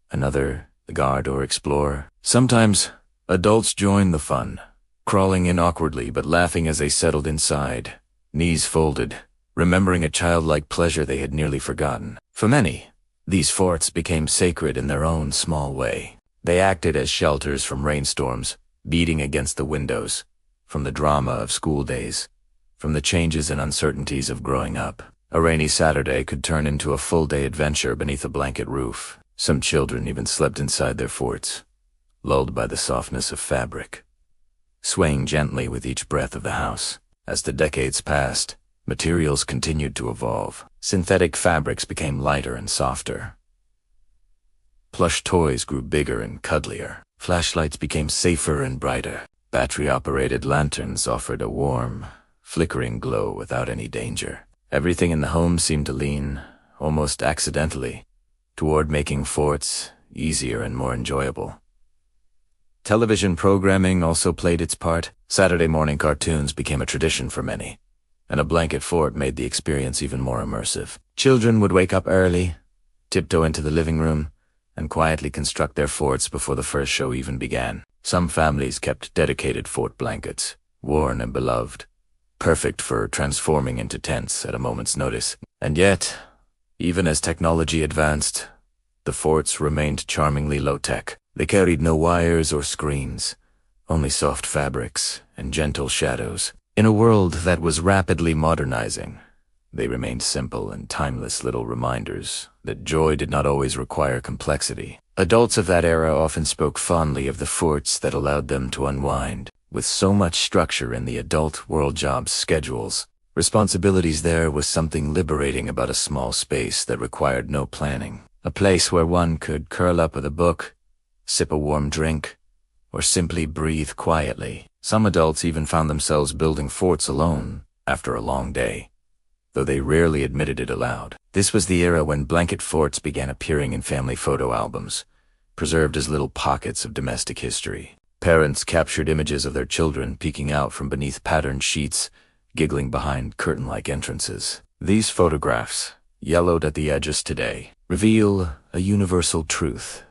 Another, the guard or explorer. Sometimes, adults joined the fun, crawling in awkwardly but laughing as they settled inside, knees folded, remembering a childlike pleasure they had nearly forgotten. For many, these forts became sacred in their own small way. They acted as shelters from rainstorms, beating against the windows, from the drama of school days, from the changes and uncertainties of growing up. A rainy Saturday could turn into a full-day adventure beneath a blanket roof. Some children even slept inside their forts, lulled by the softness of fabric, swaying gently with each breath of the house. As the decades passed, materials continued to evolve. Synthetic fabrics became lighter and softer. Plush toys grew bigger and cuddlier. Flashlights became safer and brighter. Battery-operated lanterns offered a warm, flickering glow without any danger. Everything in the home seemed to lean, almost accidentally, toward making forts easier and more enjoyable. Television programming also played its part. Saturday morning cartoons became a tradition for many, and a blanket fort made the experience even more immersive. Children would wake up early, tiptoe into the living room, and quietly construct their forts before the first show even began. Some families kept dedicated fort blankets, worn and beloved, perfect for transforming into tents at a moment's notice. And yet, even as technology advanced, the forts remained charmingly low-tech. They carried no wires or screens, only soft fabrics and gentle shadows. In a world that was rapidly modernizing, they remained simple and timeless little reminders that joy did not always require complexity. Adults of that era often spoke fondly of the forts that allowed them to unwind. With so much structure in the adult world job's schedules, responsibilities there was something liberating about a small space that required no planning. A place where one could curl up with a book, sip a warm drink, or simply breathe quietly. Some adults even found themselves building forts alone after a long day, though they rarely admitted it aloud. This was the era when blanket forts began appearing in family photo albums, preserved as little pockets of domestic history. Parents captured images of their children peeking out from beneath patterned sheets, giggling behind curtain-like entrances. These photographs, yellowed at the edges today, reveal a universal truth.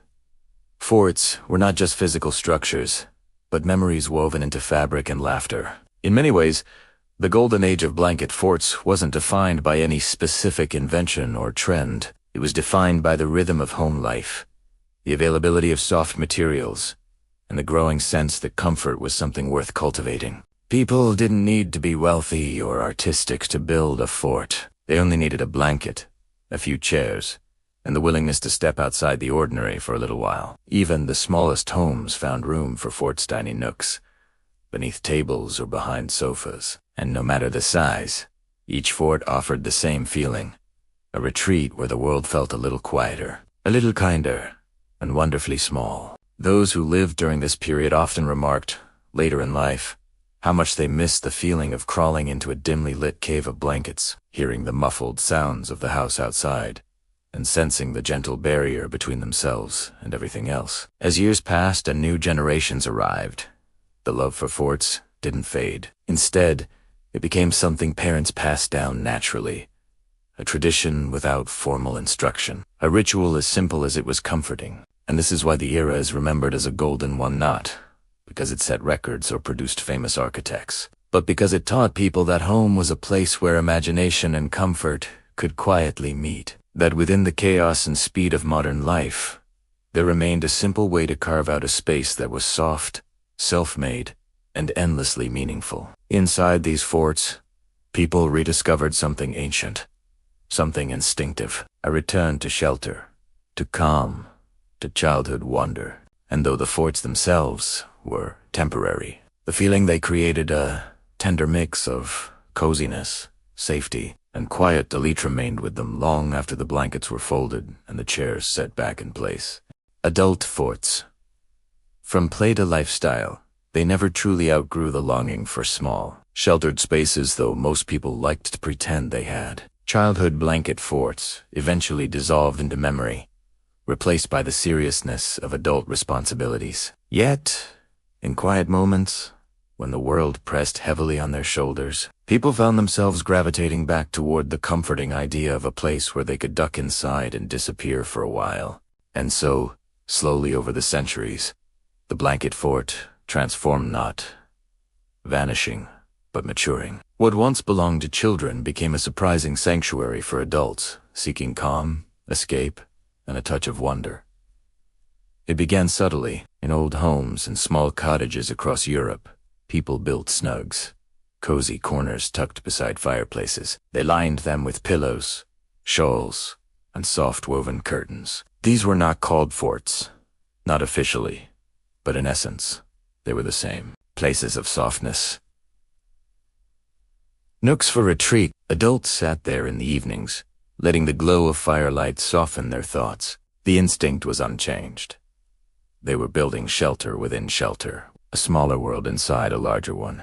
Forts were not just physical structures, but memories woven into fabric and laughter. In many ways, the golden age of blanket forts wasn't defined by any specific invention or trend. It was defined by the rhythm of home life, the availability of soft materials, and the growing sense that comfort was something worth cultivating. People didn't need to be wealthy or artistic to build a fort. They only needed a blanket, a few chairs, and the willingness to step outside the ordinary for a little while. Even the smallest homes found room for fort's tiny nooks, beneath tables or behind sofas. And no matter the size, each fort offered the same feeling, a retreat where the world felt a little quieter, a little kinder, and wonderfully small. Those who lived during this period often remarked, later in life, how much they missed the feeling of crawling into a dimly lit cave of blankets, hearing the muffled sounds of the house outside, and sensing the gentle barrier between themselves and everything else. As years passed and new generations arrived, the love for forts didn't fade. Instead, it became something parents passed down naturally, a tradition without formal instruction, a ritual as simple as it was comforting. And this is why the era is remembered as a golden one, not because it set records or produced famous architects, but because it taught people that home was a place where imagination and comfort could quietly meet. That within the chaos and speed of modern life, there remained a simple way to carve out a space that was soft, self-made, and endlessly meaningful. Inside these forts, people rediscovered something ancient, something instinctive, a return to shelter, to calm, to childhood wonder. And though the forts themselves were temporary, the feeling they created a tender mix of coziness, safety, and quiet delight remained with them long after the blankets were folded and the chairs set back in place. Adult forts. From play to lifestyle, they never truly outgrew the longing for small, sheltered spaces, though most people liked to pretend they had. Childhood blanket forts eventually dissolved into memory, replaced by the seriousness of adult responsibilities. Yet, In quiet moments, when the world pressed heavily on their shoulders, people found themselves gravitating back toward the comforting idea of a place where they could duck inside and disappear for a while. And so, slowly over the centuries, the blanket fort transformed, not vanishing, but maturing. What once belonged to children became a surprising sanctuary for adults seeking calm, escape, and a touch of wonder. It began subtly, in old homes and small cottages across Europe. People built snugs, cozy corners tucked beside fireplaces. They lined them with pillows, shawls, and soft woven curtains. These were not called forts, not officially, but in essence, they were the same. Places of softness. Nooks for retreat. Adults sat there in the evenings, letting the glow of firelight soften their thoughts. The instinct was unchanged. They were building shelter within shelter, a smaller world inside a larger one.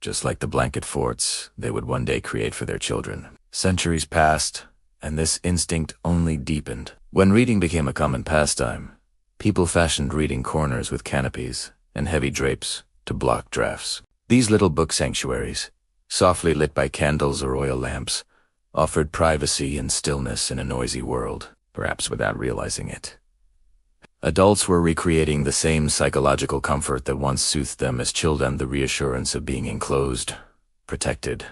Just like the blanket forts they would one day create for their children. Centuries passed, and this instinct only deepened. When reading became a common pastime, people fashioned reading corners with canopies and heavy drapes to block drafts. These little book sanctuaries, softly lit by candles or oil lamps, offered privacy and stillness in a noisy world, perhaps without realizing it. Adults were recreating the same psychological comfort that once soothed them as children, the reassurance of being enclosed, protected,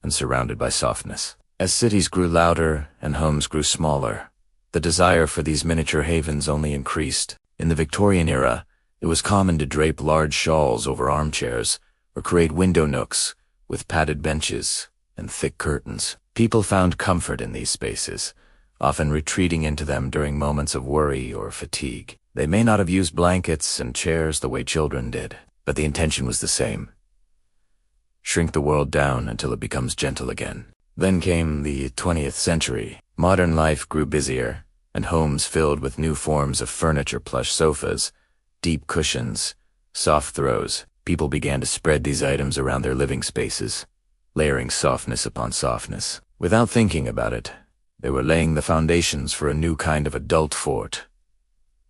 and surrounded by softness. As cities grew louder and homes grew smaller, the desire for these miniature havens only increased. In the Victorian era, it was common to drape large shawls over armchairs or create window nooks with padded benches and thick curtains. People found comfort in these spaces, often retreating into them during moments of worry or fatigue. They may not have used blankets and chairs the way children did, but the intention was the same. Shrink the world down until it becomes gentle again. Then came the 20th century. Modern life grew busier, and homes filled with new forms of furniture, plush sofas, deep cushions, soft throws. People began to spread these items around their living spaces, layering softness upon softness. Without thinking about it, they were laying the foundations for a new kind of adult fort.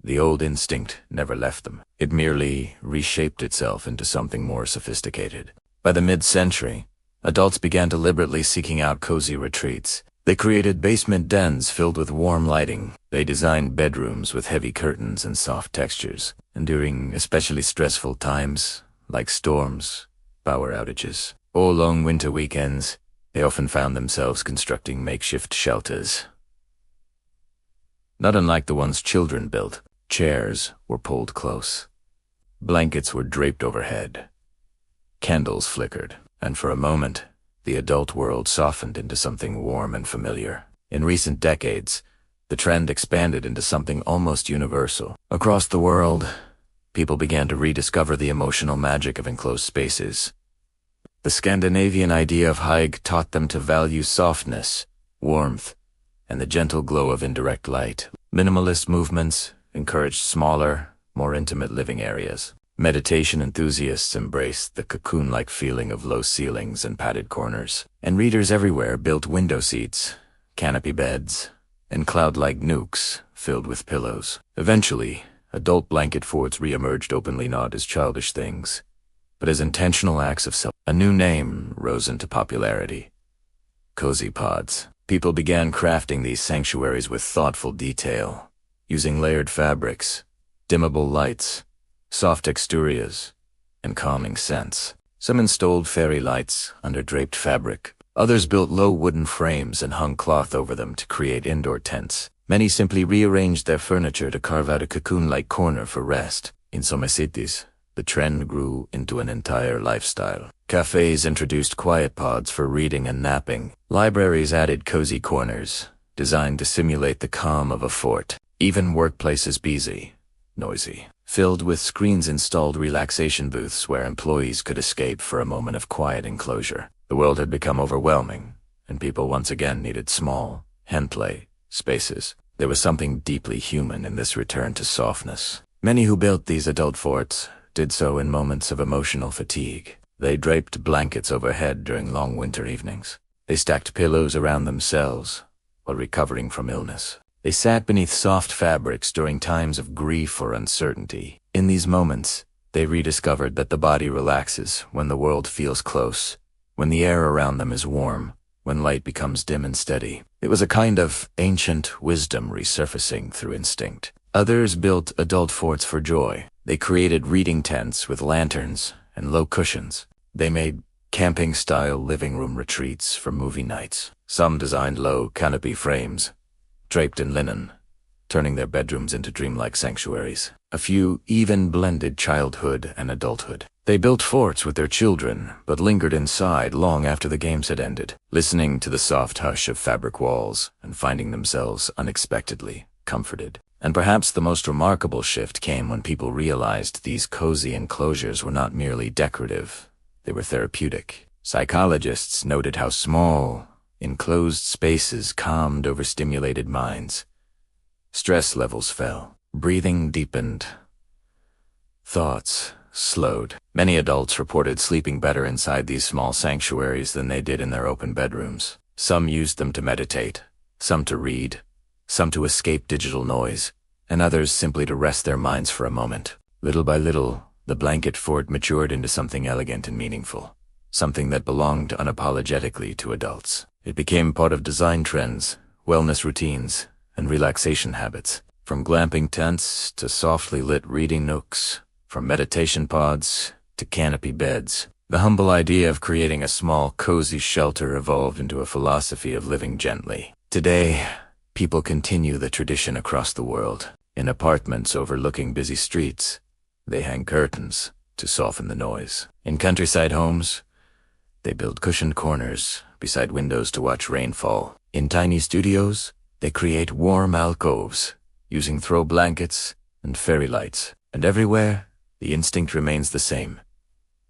The old instinct never left them. It merely reshaped itself into something more sophisticated. By the mid-century, adults began deliberately seeking out cozy retreats. They created basement dens filled with warm lighting. They designed bedrooms with heavy curtains and soft textures. And during especially stressful times, like storms, power outages, or long winter weekends, they often found themselves constructing makeshift shelters. Not unlike the ones children built, chairs were pulled close. Blankets were draped overhead. Candles flickered, and for a moment, the adult world softened into something warm and familiar. In recent decades, the trend expanded into something almost universal. Across the world, people began to rediscover the emotional magic of enclosed spaces. The Scandinavian idea of hygge taught them to value softness, warmth, and the gentle glow of indirect light. Minimalist movements encouraged smaller, more intimate living areas. Meditation enthusiasts embraced the cocoon-like feeling of low ceilings and padded corners. And readers everywhere built window seats, canopy beds, and cloud-like nooks filled with pillows. Eventually, adult blanket forts re-emerged openly, not as childish things, but as intentional acts of self. A new name rose into popularity: cozy pods. People began crafting these sanctuaries with thoughtful detail, using layered fabrics, dimmable lights, soft exteriors, and calming scents. Some installed fairy lights under draped fabric. Others built low wooden frames and hung cloth over them to create indoor tents. Many simply rearranged their furniture to carve out a cocoon-like corner for rest. In some cities, the trend grew into an entire lifestyle. Cafes introduced quiet pods for reading and napping. Libraries added cozy corners, designed to simulate the calm of a fort. Even workplaces busy, noisy, filled with screens installed relaxation booths where employees could escape for a moment of quiet enclosure. The world had become overwhelming, and people once again needed small, hand-play spaces. There was something deeply human in this return to softness. Many who built these adult forts did so in moments of emotional fatigue. They draped blankets overhead during long winter evenings. They stacked pillows around themselves while recovering from illness. They sat beneath soft fabrics during times of grief or uncertainty. In these moments, They rediscovered that the body relaxes when the world feels close, when the air around them is warm, when light becomes dim and steady. It was a kind of ancient wisdom resurfacing through instinct. Others built adult forts for joy. They created reading tents with lanterns and low cushions. They made camping-style living room retreats for movie nights. Some designed low canopy frames, draped in linen, turning their bedrooms into dreamlike sanctuaries. A few even blended childhood and adulthood. They built forts with their children, but lingered inside long after the games had ended, listening to the soft hush of fabric walls and finding themselves unexpectedly comforted. And perhaps the most remarkable shift came when people realized these cozy enclosures were not merely decorative, they were therapeutic. Psychologists noted how small, enclosed spaces calmed overstimulated minds. Stress levels fell, breathing deepened, thoughts slowed. Many adults reported sleeping better inside these small sanctuaries than they did in their open bedrooms. Some used them to meditate, some to read, some to escape digital noise, and others simply to rest their minds for a moment. Little by little, the blanket fort matured into something elegant and meaningful, something that belonged unapologetically to adults. It became part of design trends, wellness routines, and relaxation habits. From glamping tents to softly lit reading nooks, from meditation pods to canopy beds, the humble idea of creating a small, cozy shelter evolved into a philosophy of living gently. Today, people continue the tradition across the world. In apartments overlooking busy streets, they hang curtains to soften the noise. In countryside homes, they build cushioned corners beside windows to watch rain fall. In tiny studios, they create warm alcoves using throw blankets and fairy lights. And everywhere, the instinct remains the same.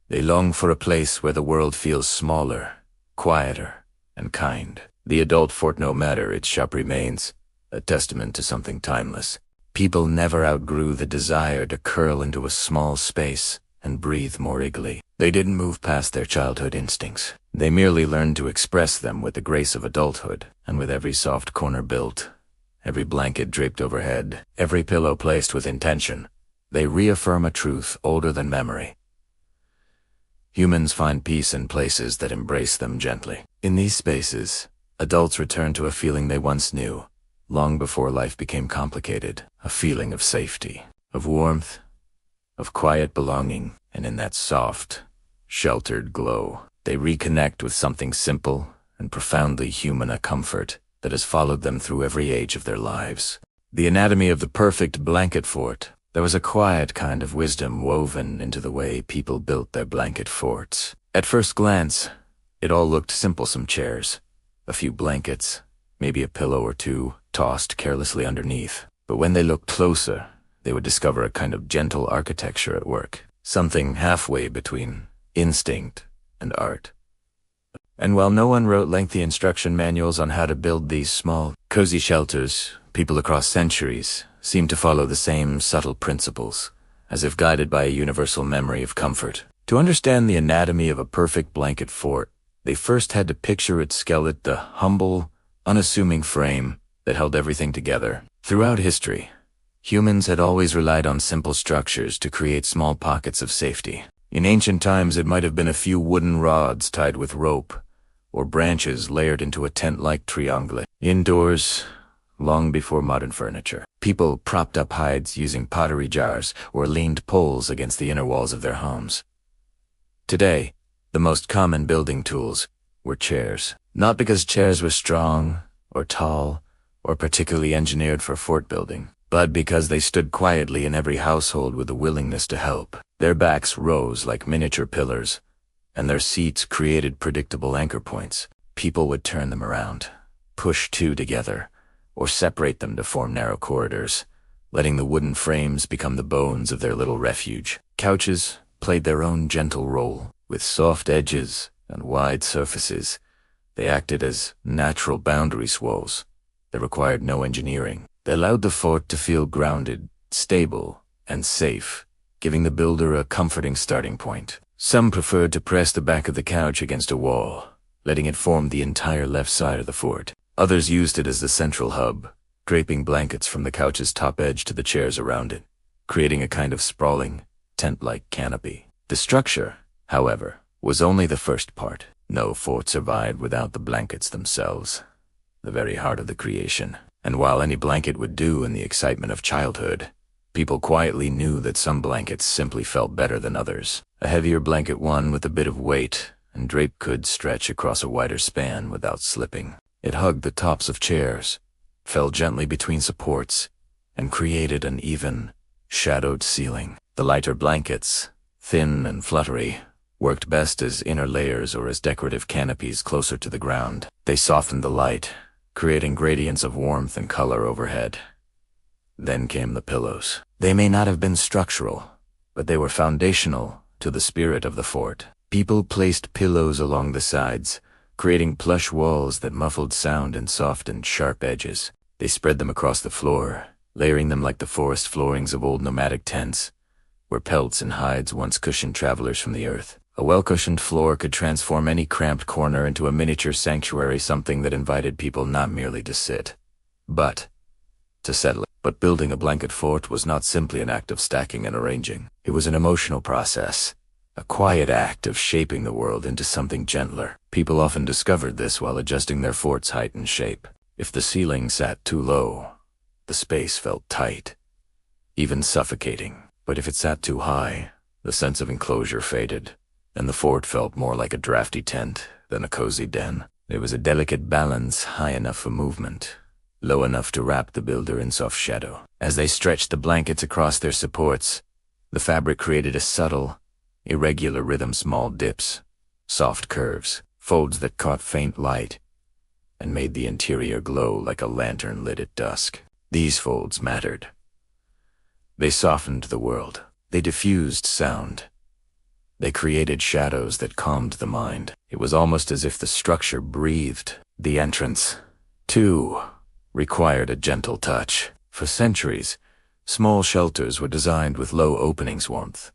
They long for a place where the world feels smaller, quieter, and kind. The adult fort, no matter its shop, remains a testament to something timeless. People never outgrew the desire to curl into a small space and breathe more eagerly. They didn't move past their childhood instincts. They merely learned to express them with the grace of adulthood, and with every soft corner built, every blanket draped overhead, every pillow placed with intention, they reaffirm a truth older than memory. Humans find peace in places that embrace them gently. In these spaces, adults return to a feeling they once knew, long before life became complicated, a feeling of safety, of warmth, of quiet belonging, and in that soft, sheltered glow, they reconnect with something simple and profoundly human, a comfort that has followed them through every age of their lives. The anatomy of the perfect blanket fort. There was a quiet kind of wisdom woven into the way people built their blanket forts. At first glance, it all looked simple: some chairs, a few blankets, maybe a pillow or two tossed carelessly underneath. But when they looked closer, they would discover a kind of gentle architecture at work, something halfway between instinct and art. And while no one wrote lengthy instruction manuals on how to build these small, cozy shelters, people across centuries seemed to follow the same subtle principles, as if guided by a universal memory of comfort. To understand the anatomy of a perfect blanket fort, they first had to picture its skeleton, the humble, unassuming frame that held everything together. Throughout history, humans had always relied on simple structures to create small pockets of safety. In ancient times, it might have been a few wooden rods tied with rope, or branches layered into a tent-like triangle. Indoors, long before modern furniture, people propped up hides using pottery jars or leaned poles against the inner walls of their homes. Today, the most common building tools were chairs. Not because chairs were strong or tall or particularly engineered for fort building, but because they stood quietly in every household with a willingness to help. Their backs rose like miniature pillars, and their seats created predictable anchor points. People would turn them around, push two together, or separate them to form narrow corridors, letting the wooden frames become the bones of their little refuge. Couches played their own gentle role. With soft edges and wide surfaces, they acted as natural boundary walls that required no engineering. They allowed the fort to feel grounded, stable, and safe, giving the builder a comforting starting point. Some preferred to press the back of the couch against a wall, letting it form the entire left side of the fort. Others used it as the central hub, draping blankets from the couch's top edge to the chairs around it, creating a kind of sprawling, tent-like canopy. The structure, however, was only the first part. No fort survived without the blankets themselves, the very heart of the creation. And while any blanket would do in the excitement of childhood, people quietly knew that some blankets simply felt better than others. A heavier blanket one with a bit of weight and drape could stretch across a wider span without slipping. It hugged the tops of chairs, fell gently between supports, and created an even, shadowed ceiling. The lighter blankets, thin and fluttery, worked best as inner layers or as decorative canopies closer to the ground. They softened the light, creating gradients of warmth and color overhead. Then came the pillows. They may not have been structural, but they were foundational to the spirit of the fort. People placed pillows along the sides, creating plush walls that muffled sound and softened sharp edges. They spread them across the floor, layering them like the forest floorings of old nomadic tents, where pelts and hides once cushioned travelers from the earth. A well-cushioned floor could transform any cramped corner into a miniature sanctuary, something that invited people not merely to sit, but to settle. But building a blanket fort was not simply an act of stacking and arranging. It was an emotional process, a quiet act of shaping the world into something gentler. People often discovered this while adjusting their fort's height and shape. If the ceiling sat too low, the space felt tight, even suffocating. But if it sat too high, the sense of enclosure faded, and the fort felt more like a drafty tent than a cozy den. There was a delicate balance, high enough for movement, low enough to wrap the builder in soft shadow. As they stretched the blankets across their supports, the fabric created a subtle, irregular rhythm, small dips, soft curves, folds that caught faint light, and made the interior glow like a lantern lit at dusk. These folds mattered. They softened the world. They diffused sound. They created shadows that calmed the mind. It was almost as if the structure breathed. The entrance, too, required a gentle touch. For centuries, small shelters were designed with low openings. Warmth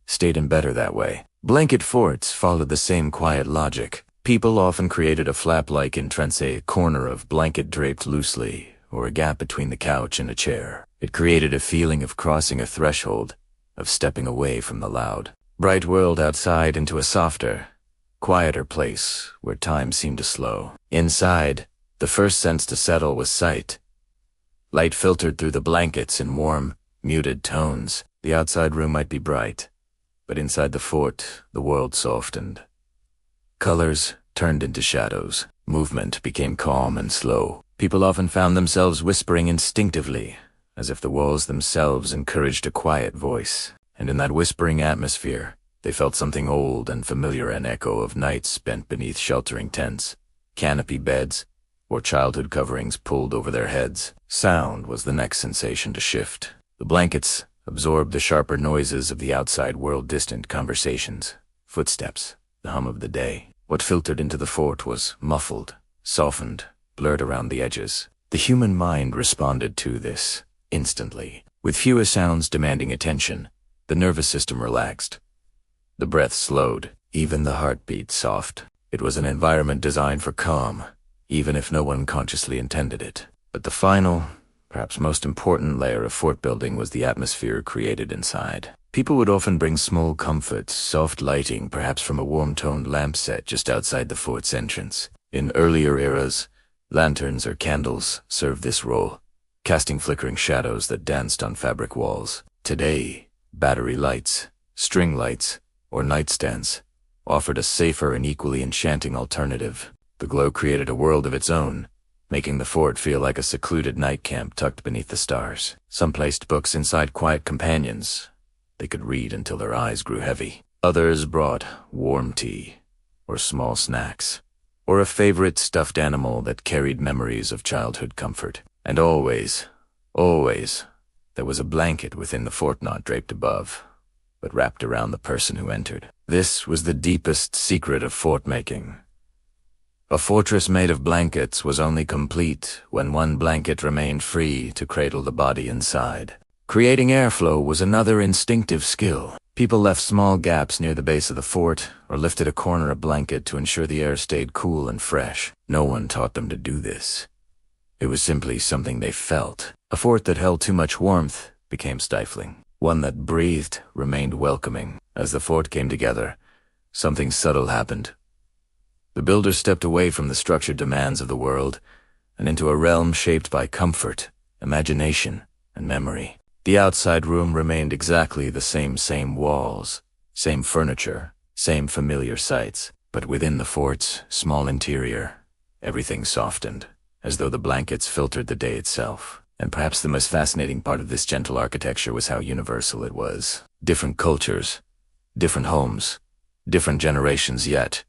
stayed in better that way. Blanket forts followed the same quiet logic. People often created a flap-like entrance, a corner of blanket draped loosely, or a gap between the couch and a chair. It created a feeling of crossing a threshold, of stepping away from the loud, bright world outside into a softer, quieter place where time seemed to slow. Inside, the first sense to settle was sight. Light filtered through the blankets in warm, muted tones. The outside room might be bright, but inside the fort, the world softened. Colors turned into shadows. Movement became calm and slow. People often found themselves whispering instinctively, as if the walls themselves encouraged a quiet voice. And in that whispering atmosphere, they felt something old and familiar, an echo of nights spent beneath sheltering tents, canopy beds, or childhood coverings pulled over their heads. Sound was the next sensation to shift. The blankets absorbed the sharper noises of the outside world, distant conversations, footsteps, the hum of the day. What filtered into the fort was muffled, softened, blurred around the edges. The human mind responded to this instantly. With fewer sounds demanding attention, the nervous system relaxed. The breath slowed, even the heartbeat soft. It was an environment designed for calm, even if no one consciously intended it. But the final, perhaps most important layer of fort building was the atmosphere created inside. People would often bring small comforts, soft lighting, perhaps from a warm-toned lamp set just outside the fort's entrance. In earlier eras, lanterns or candles served this role, casting flickering shadows that danced on fabric walls. Today, battery lights, string lights, or nightstands offered a safer and equally enchanting alternative. The glow created a world of its own, making the fort feel like a secluded night camp tucked beneath the stars. Some placed books inside quiet companions they could read until their eyes grew heavy. Others brought warm tea, or small snacks, or a favorite stuffed animal that carried memories of childhood comfort. And always, there was a blanket within the fort, not draped above, but wrapped around the person who entered. This was the deepest secret of fort making. A fortress made of blankets was only complete when one blanket remained free to cradle the body inside. Creating airflow was another instinctive skill. People left small gaps near the base of the fort or lifted a corner of blanket to ensure the air stayed cool and fresh. No one taught them to do this. It was simply something they felt. A fort that held too much warmth became stifling. one that breathed, remained welcoming. As the fort came together, something subtle happened. The builders stepped away from the structured demands of the world and into a realm shaped by comfort, imagination, and memory. The outside room remained exactly the same walls, same furniture, same familiar sights, but within the fort's small interior, everything softened, as though the blankets filtered the day itself. And perhaps the most fascinating part of this gentle architecture was how universal it was. Different cultures, different homes, different generations, yet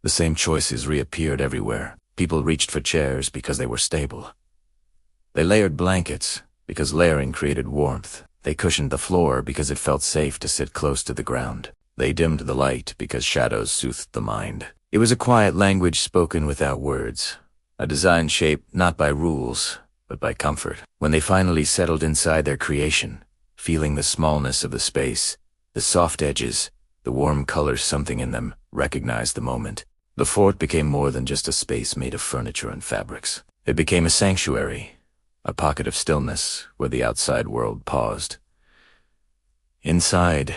the same choices reappeared everywhere. People reached for chairs because they were stable. They layered blankets because layering created warmth. They cushioned the floor because it felt safe to sit close to the ground. They dimmed the light because shadows soothed the mind. It was a quiet language spoken without words, a design shaped not by rules, but by comfort. When they finally settled inside their creation, feeling the smallness of the space, the soft edges, the warm colors, something in them recognized the moment. The fort became more than just a space made of furniture and fabrics. It became a sanctuary, a pocket of stillness where the outside world paused. Inside,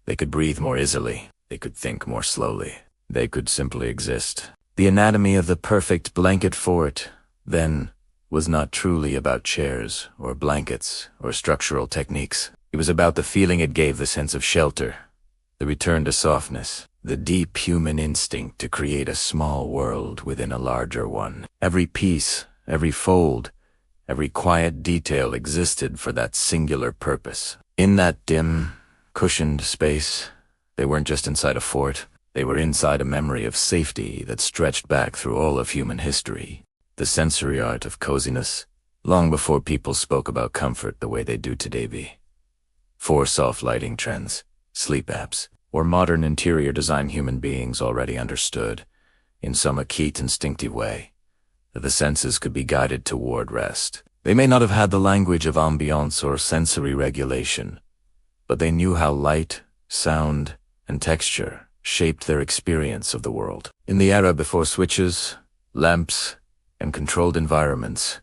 they could breathe more easily. They could think more slowly. They could simply exist. The anatomy of the perfect blanket fort, then, was not truly about chairs or blankets or structural techniques. It was about the feeling it gave, the sense of shelter, the return to softness, the deep human instinct to create a small world within a larger one. Every piece, every fold, every quiet detail existed for that singular purpose. In that dim, cushioned space, they weren't just inside a fort. They were inside a memory of safety that stretched back through all of human history. The sensory art of coziness, long before people spoke about comfort the way they do today. 4 soft lighting trends, sleep apps, or modern interior design human beings already understood, in some acute instinctive way, that the senses could be guided toward rest. They may not have had the language of ambiance or sensory regulation, but they knew how light, sound, and texture shaped their experience of the world. In the era before switches, lamps, and controlled environments,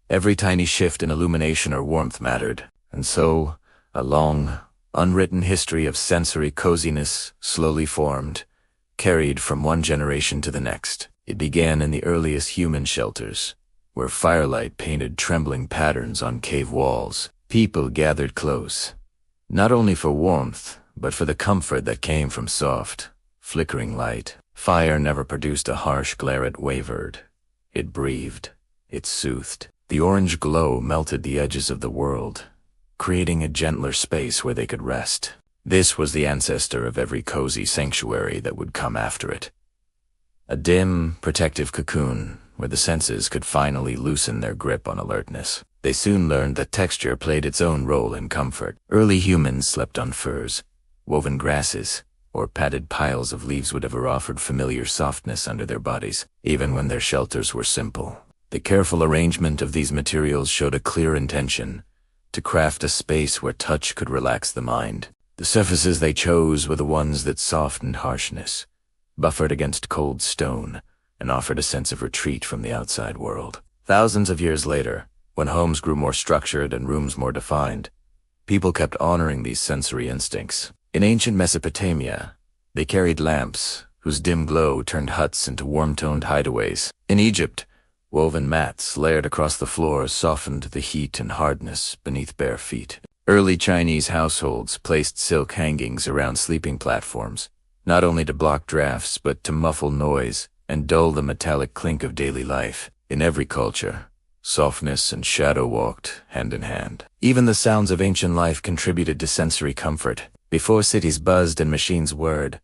every tiny shift in illumination or warmth mattered, and so a long, unwritten history of sensory coziness slowly formed, carried from one generation to the next. It began in the earliest human shelters, where firelight painted trembling patterns on cave walls. People gathered close, not only for warmth, but for the comfort that came from soft, flickering light. Fire never produced a harsh glare, it wavered. It breathed. It soothed. The orange glow melted the edges of the world, creating a gentler space where they could rest. This was the ancestor of every cozy sanctuary that would come after it. A dim, protective cocoon where the senses could finally loosen their grip on alertness. They soon learned that texture played its own role in comfort. Early humans slept on furs, woven grasses, or padded piles of leaves would have offered familiar softness under their bodies, even when their shelters were simple. The careful arrangement of these materials showed a clear intention to craft a space where touch could relax the mind. The surfaces they chose were the ones that softened harshness, buffered against cold stone, and offered a sense of retreat from the outside world. Thousands of years later, when homes grew more structured and rooms more defined, people kept honoring these sensory instincts. In ancient Mesopotamia, they carried lamps whose dim glow turned huts into warm-toned hideaways. In Egypt, woven mats layered across the floors softened the heat and hardness beneath bare feet. Early Chinese households placed silk hangings around sleeping platforms, not only to block drafts but to muffle noise and dull the metallic clink of daily life. In every culture, softness and shadow walked hand in hand. Even the sounds of ancient life contributed to sensory comfort. Before cities buzzed and machines whirred,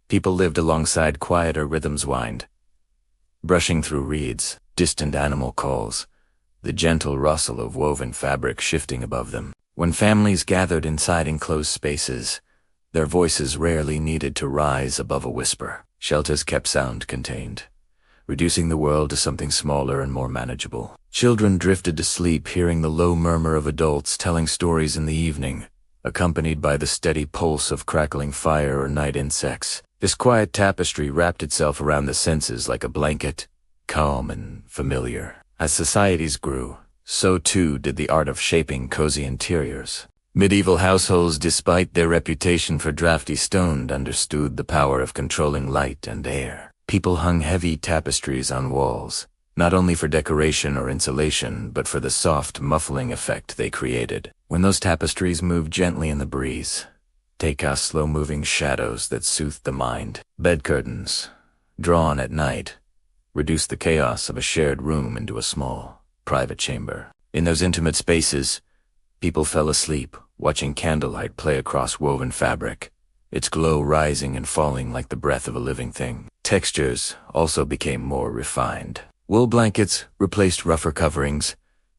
people lived alongside quieter rhythms whined. Brushing through reeds, distant animal calls, the gentle rustle of woven fabric shifting above them. When families gathered inside enclosed spaces, their voices rarely needed to rise above a whisper. Shelters kept sound contained, reducing the world to something smaller and more manageable. Children drifted to sleep hearing the low murmur of adults telling stories in the evening, accompanied by the steady pulse of crackling fire or night insects. This quiet tapestry wrapped itself around the senses like a blanket, calm and familiar. As societies grew, so too did the art of shaping cozy interiors. Medieval households, despite their reputation for drafty stone, understood the power of controlling light and air. People hung heavy tapestries on walls, not only for decoration or insulation, but for the soft, muffling effect they created. When those tapestries moved gently in the breeze, they cast slow-moving shadows that soothed the mind. Bed curtains, drawn at night, reduced the chaos of a shared room into a small, private chamber. In those intimate spaces, people fell asleep, watching candlelight play across woven fabric, its glow rising and falling like the breath of a living thing. Textures also became more refined. Wool blankets replaced rougher coverings,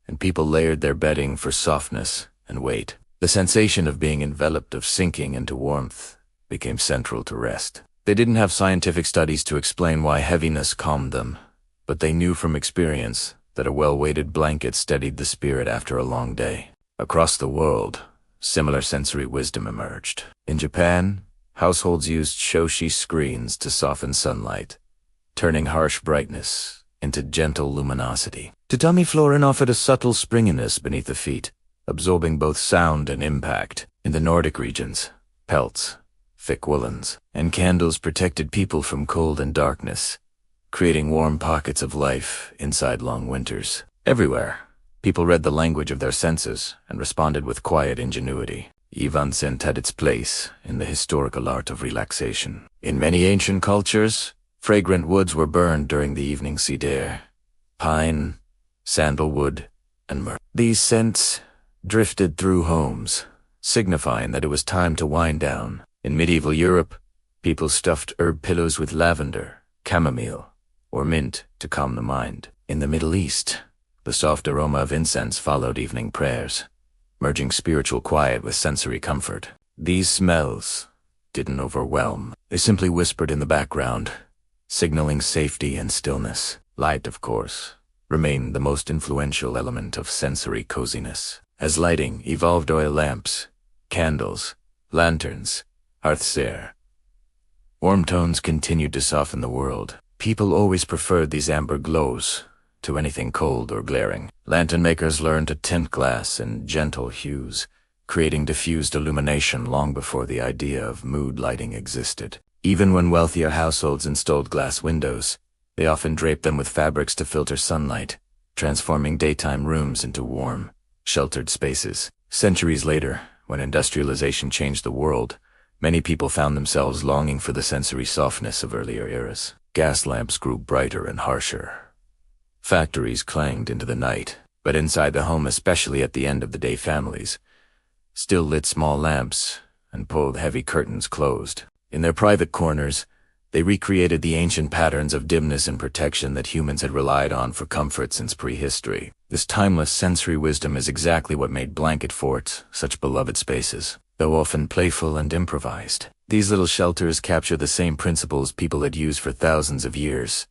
and people layered their bedding for softness and weight. The sensation of being enveloped, of sinking into warmth, became central to rest. They didn't have scientific studies to explain why heaviness calmed them, but they knew from experience that a well-weighted blanket steadied the spirit after a long day. Across the world, similar sensory wisdom emerged. In Japan, households used shoshi screens to soften sunlight, turning harsh brightness into gentle luminosity. Tatami flooring offered a subtle springiness beneath the feet, absorbing both sound and impact. In the Nordic regions, pelts, thick woolens, and candles protected people from cold and darkness, creating warm pockets of life inside long winters. Everywhere, people read the language of their senses and responded with quiet ingenuity. Ivan scent had its place in the historical art of relaxation. In many ancient cultures, fragrant woods were burned during the evening cedar. Pine, sandalwood, and myrrh. These scents drifted through homes, signifying that it was time to wind down. In medieval Europe, people stuffed herb pillows with lavender, chamomile, or mint to calm the mind. In the Middle East, the soft aroma of incense followed evening prayers, merging spiritual quiet with sensory comfort. These smells didn't overwhelm. They simply whispered in the background, signaling safety and stillness. Light, of course, remained the most influential element of sensory coziness. As lighting evolved, oil lamps, candles, lanterns, hearthfire, warm tones continued to soften the world. People always preferred these amber glows to anything cold or glaring. Lantern makers learned to tint glass in gentle hues, creating diffused illumination long before the idea of mood lighting existed. Even when wealthier households installed glass windows, they often draped them with fabrics to filter sunlight, transforming daytime rooms into warm, sheltered spaces. Centuries later, when industrialization changed the world, many people found themselves longing for the sensory softness of earlier eras. Gas lamps grew brighter and harsher. Factories clanged into the night, but inside the home, especially at the end of the day, families still lit small lamps and pulled heavy curtains closed. In their private corners, they recreated the ancient patterns of dimness and protection that humans had relied on for comfort since prehistory. This timeless sensory wisdom is exactly what made blanket forts such beloved spaces, though often playful and improvised. These little shelters capture the same principles people had used for thousands of years.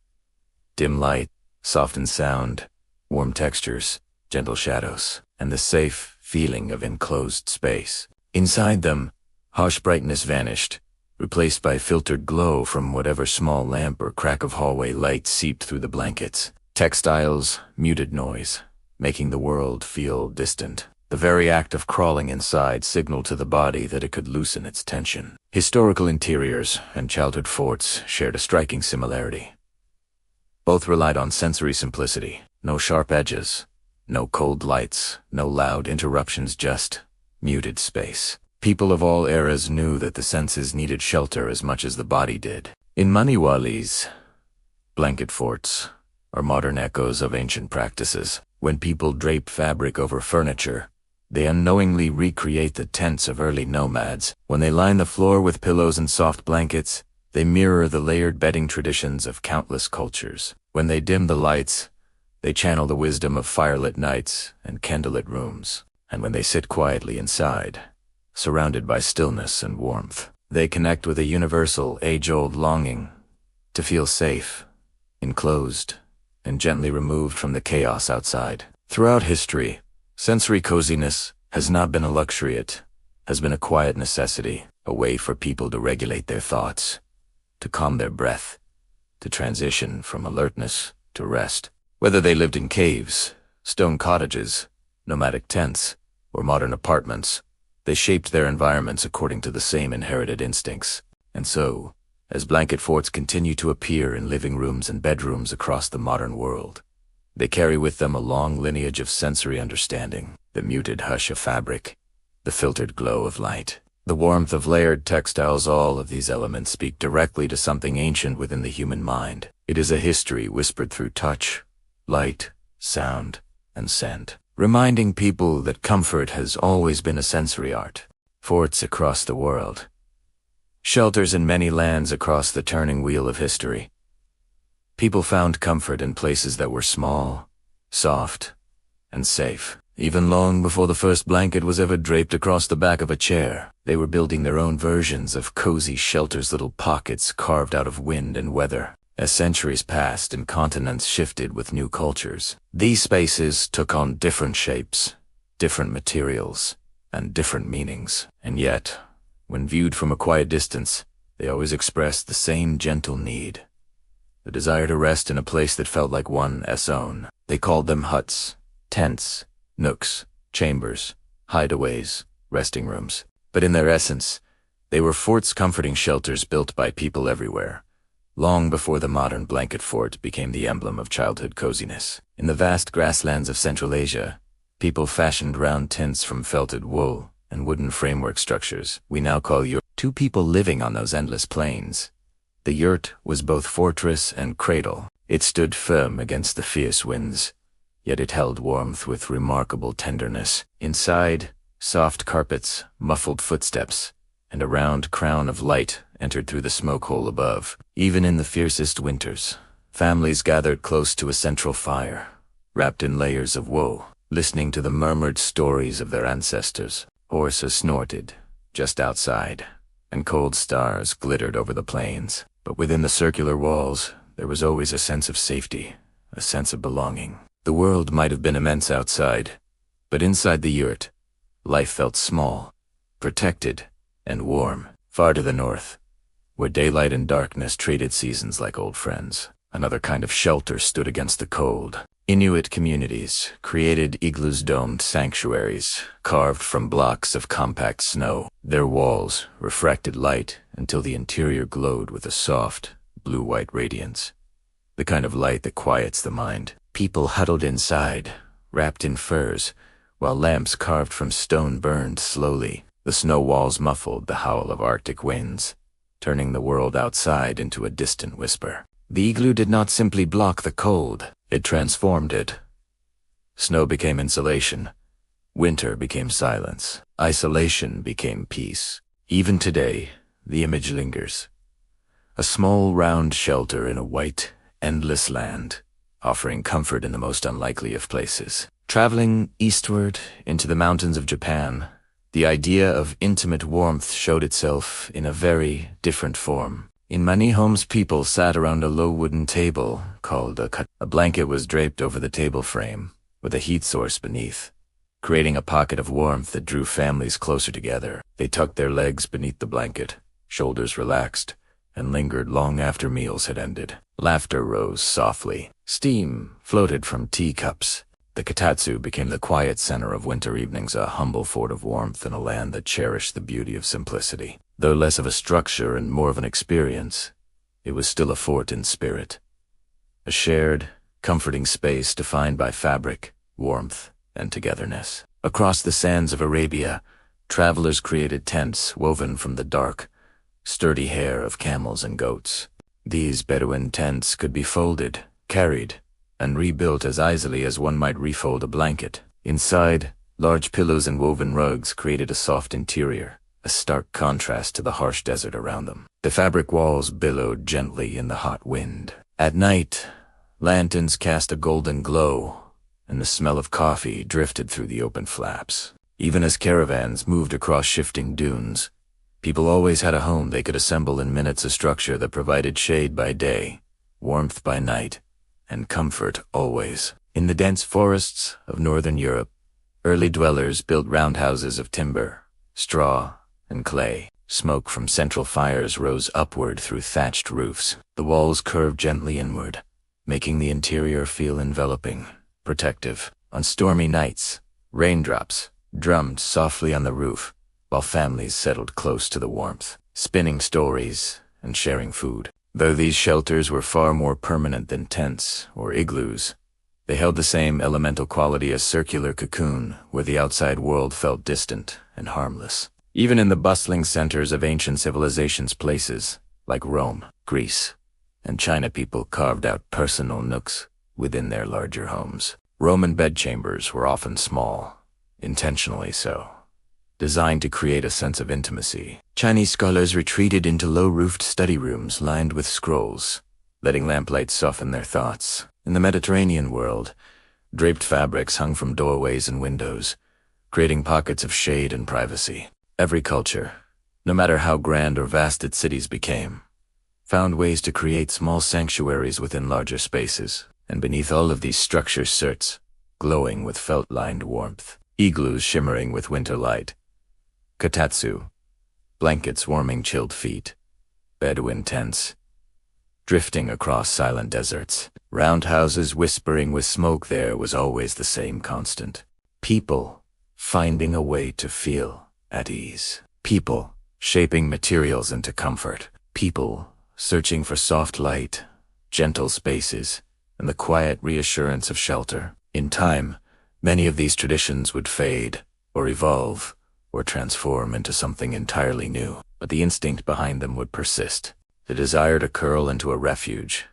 Dim light, softened sound, warm textures, gentle shadows, and the safe feeling of enclosed space. Inside them, harsh brightness vanished, replaced by filtered glow from whatever small lamp or crack of hallway light seeped through the blankets. Textiles muted noise, making the world feel distant. The very act of crawling inside signaled to the body that it could loosen its tension. Historical interiors and childhood forts shared a striking similarity. Both relied on sensory simplicity. No sharp edges, no cold lights, no loud interruptions, just muted space. People of all eras knew that the senses needed shelter as much as the body did. In Maniwalis, blanket forts are modern echoes of ancient practices. When people drape fabric over furniture, they unknowingly recreate the tents of early nomads. When they line the floor with pillows and soft blankets, they mirror the layered bedding traditions of countless cultures. When they dim the lights, they channel the wisdom of firelit nights and candlelit rooms. And when they sit quietly inside, surrounded by stillness and warmth, they connect with a universal, age-old longing to feel safe, enclosed, and gently removed from the chaos outside. Throughout history, sensory coziness has not been a luxury, it has been a quiet necessity, a way for people to regulate their thoughts, to calm their breath, to transition from alertness to rest. Whether they lived in caves, stone cottages, nomadic tents, or modern apartments, They shaped their environments according to the same inherited instincts. And so, as blanket forts continue to appear in living rooms and bedrooms across the modern world, they carry with them a long lineage of sensory understanding, the muted hush of fabric, the filtered glow of light, the warmth of layered textiles. All of these elements speak directly to something ancient within the human mind. It is a history whispered through touch, light, sound, and scent, reminding people that comfort has always been a sensory art. Forts across the world. Shelters in many lands across the turning wheel of history. People found comfort in places that were small, soft, and safe. Even long before the first blanket was ever draped across the back of a chair, they were building their own versions of cozy shelters, little pockets carved out of wind and weather. As centuries passed and continents shifted with new cultures, these spaces took on different shapes, different materials, and different meanings. And yet, when viewed from a quiet distance, they always expressed the same gentle need. The desire to rest in a place that felt like one's own. They called them huts, tents, nooks, chambers, hideaways, resting rooms. But in their essence, they were forts, comforting shelters built by people everywhere, long before the modern blanket fort became the emblem of childhood coziness. In the vast grasslands of Central Asia, people fashioned round tents from felted wool and wooden framework structures we now call yurt. Two people living on those endless plains. The yurt was both fortress and cradle. It stood firm against the fierce winds, yet it held warmth with remarkable tenderness. Inside, soft carpets, muffled footsteps, and a round crown of light entered through the smoke hole above. Even in the fiercest winters, families gathered close to a central fire, wrapped in layers of wool, listening to the murmured stories of their ancestors. Horses snorted just outside, and cold stars glittered over the plains. But within the circular walls, there was always a sense of safety, a sense of belonging. The world might have been immense outside, but inside the yurt, life felt small, protected, and warm. Far to the north, where daylight and darkness traded seasons like old friends, another kind of shelter stood against the cold. Inuit communities created igloos, domed sanctuaries, carved from blocks of compact snow. Their walls refracted light until the interior glowed with a soft, blue-white radiance, the kind of light that quiets the mind. People huddled inside, wrapped in furs, while lamps carved from stone burned slowly. The snow walls muffled the howl of Arctic winds, turning the world outside into a distant whisper. The igloo did not simply block the cold, it transformed it. Snow became insulation. Winter became silence. Isolation became peace. Even today, the image lingers. A small round shelter in a white, endless land, offering comfort in the most unlikely of places. Traveling eastward into the mountains of Japan, the idea of intimate warmth showed itself in a very different form. In many homes, people sat around a low wooden table called a kat. A blanket was draped over the table frame, with a heat source beneath, creating a pocket of warmth that drew families closer together. They tucked their legs beneath the blanket, shoulders relaxed, and lingered long after meals had ended. Laughter rose softly. Steam floated from teacups. The kotatsu became the quiet center of winter evenings, a humble fort of warmth in a land that cherished the beauty of simplicity. Though less of a structure and more of an experience, it was still a fort in spirit. A shared, comforting space defined by fabric, warmth, and togetherness. Across the sands of Arabia, travelers created tents woven from the dark, sturdy hair of camels and goats. These Bedouin tents could be folded, carried, and rebuilt as easily as one might refold a blanket. Inside, large pillows and woven rugs created a soft interior, a stark contrast to the harsh desert around them. The fabric walls billowed gently in the hot wind. At night, lanterns cast a golden glow, and the smell of coffee drifted through the open flaps. Even as caravans moved across shifting dunes, people always had a home they could assemble in minutes, a structure that provided shade by day, warmth by night, and comfort always. In the dense forests of northern Europe, early dwellers built roundhouses of timber, straw, and clay. Smoke from central fires rose upward through thatched roofs. The walls curved gently inward, making the interior feel enveloping, protective. On stormy nights, raindrops drummed softly on the roof, while families settled close to the warmth, spinning stories and sharing food. Though these shelters were far more permanent than tents or igloos, they held the same elemental quality as circular cocoon, where the outside world felt distant and harmless. Even in the bustling centers of ancient civilizations, places like Rome, Greece, and China, people carved out personal nooks within their larger homes. Roman bedchambers were often small, intentionally so, designed to create a sense of intimacy. Chinese scholars retreated into low-roofed study rooms lined with scrolls, letting lamplight soften their thoughts. In the Mediterranean world, draped fabrics hung from doorways and windows, creating pockets of shade and privacy. Every culture, no matter how grand or vast its cities became, found ways to create small sanctuaries within larger spaces, and beneath all of these structures certs, glowing with felt-lined warmth, igloos shimmering with winter light, kotatsu, blankets warming chilled feet, Bedouin tents, drifting across silent deserts, roundhouses whispering with smoke. There was always the same constant. People finding a way to feel at ease. People shaping materials into comfort. People searching for soft light, gentle spaces, and the quiet reassurance of shelter. In time, many of these traditions would fade, or evolve, or transform into something entirely new, but the instinct behind them would persist. The desire to curl into a refuge,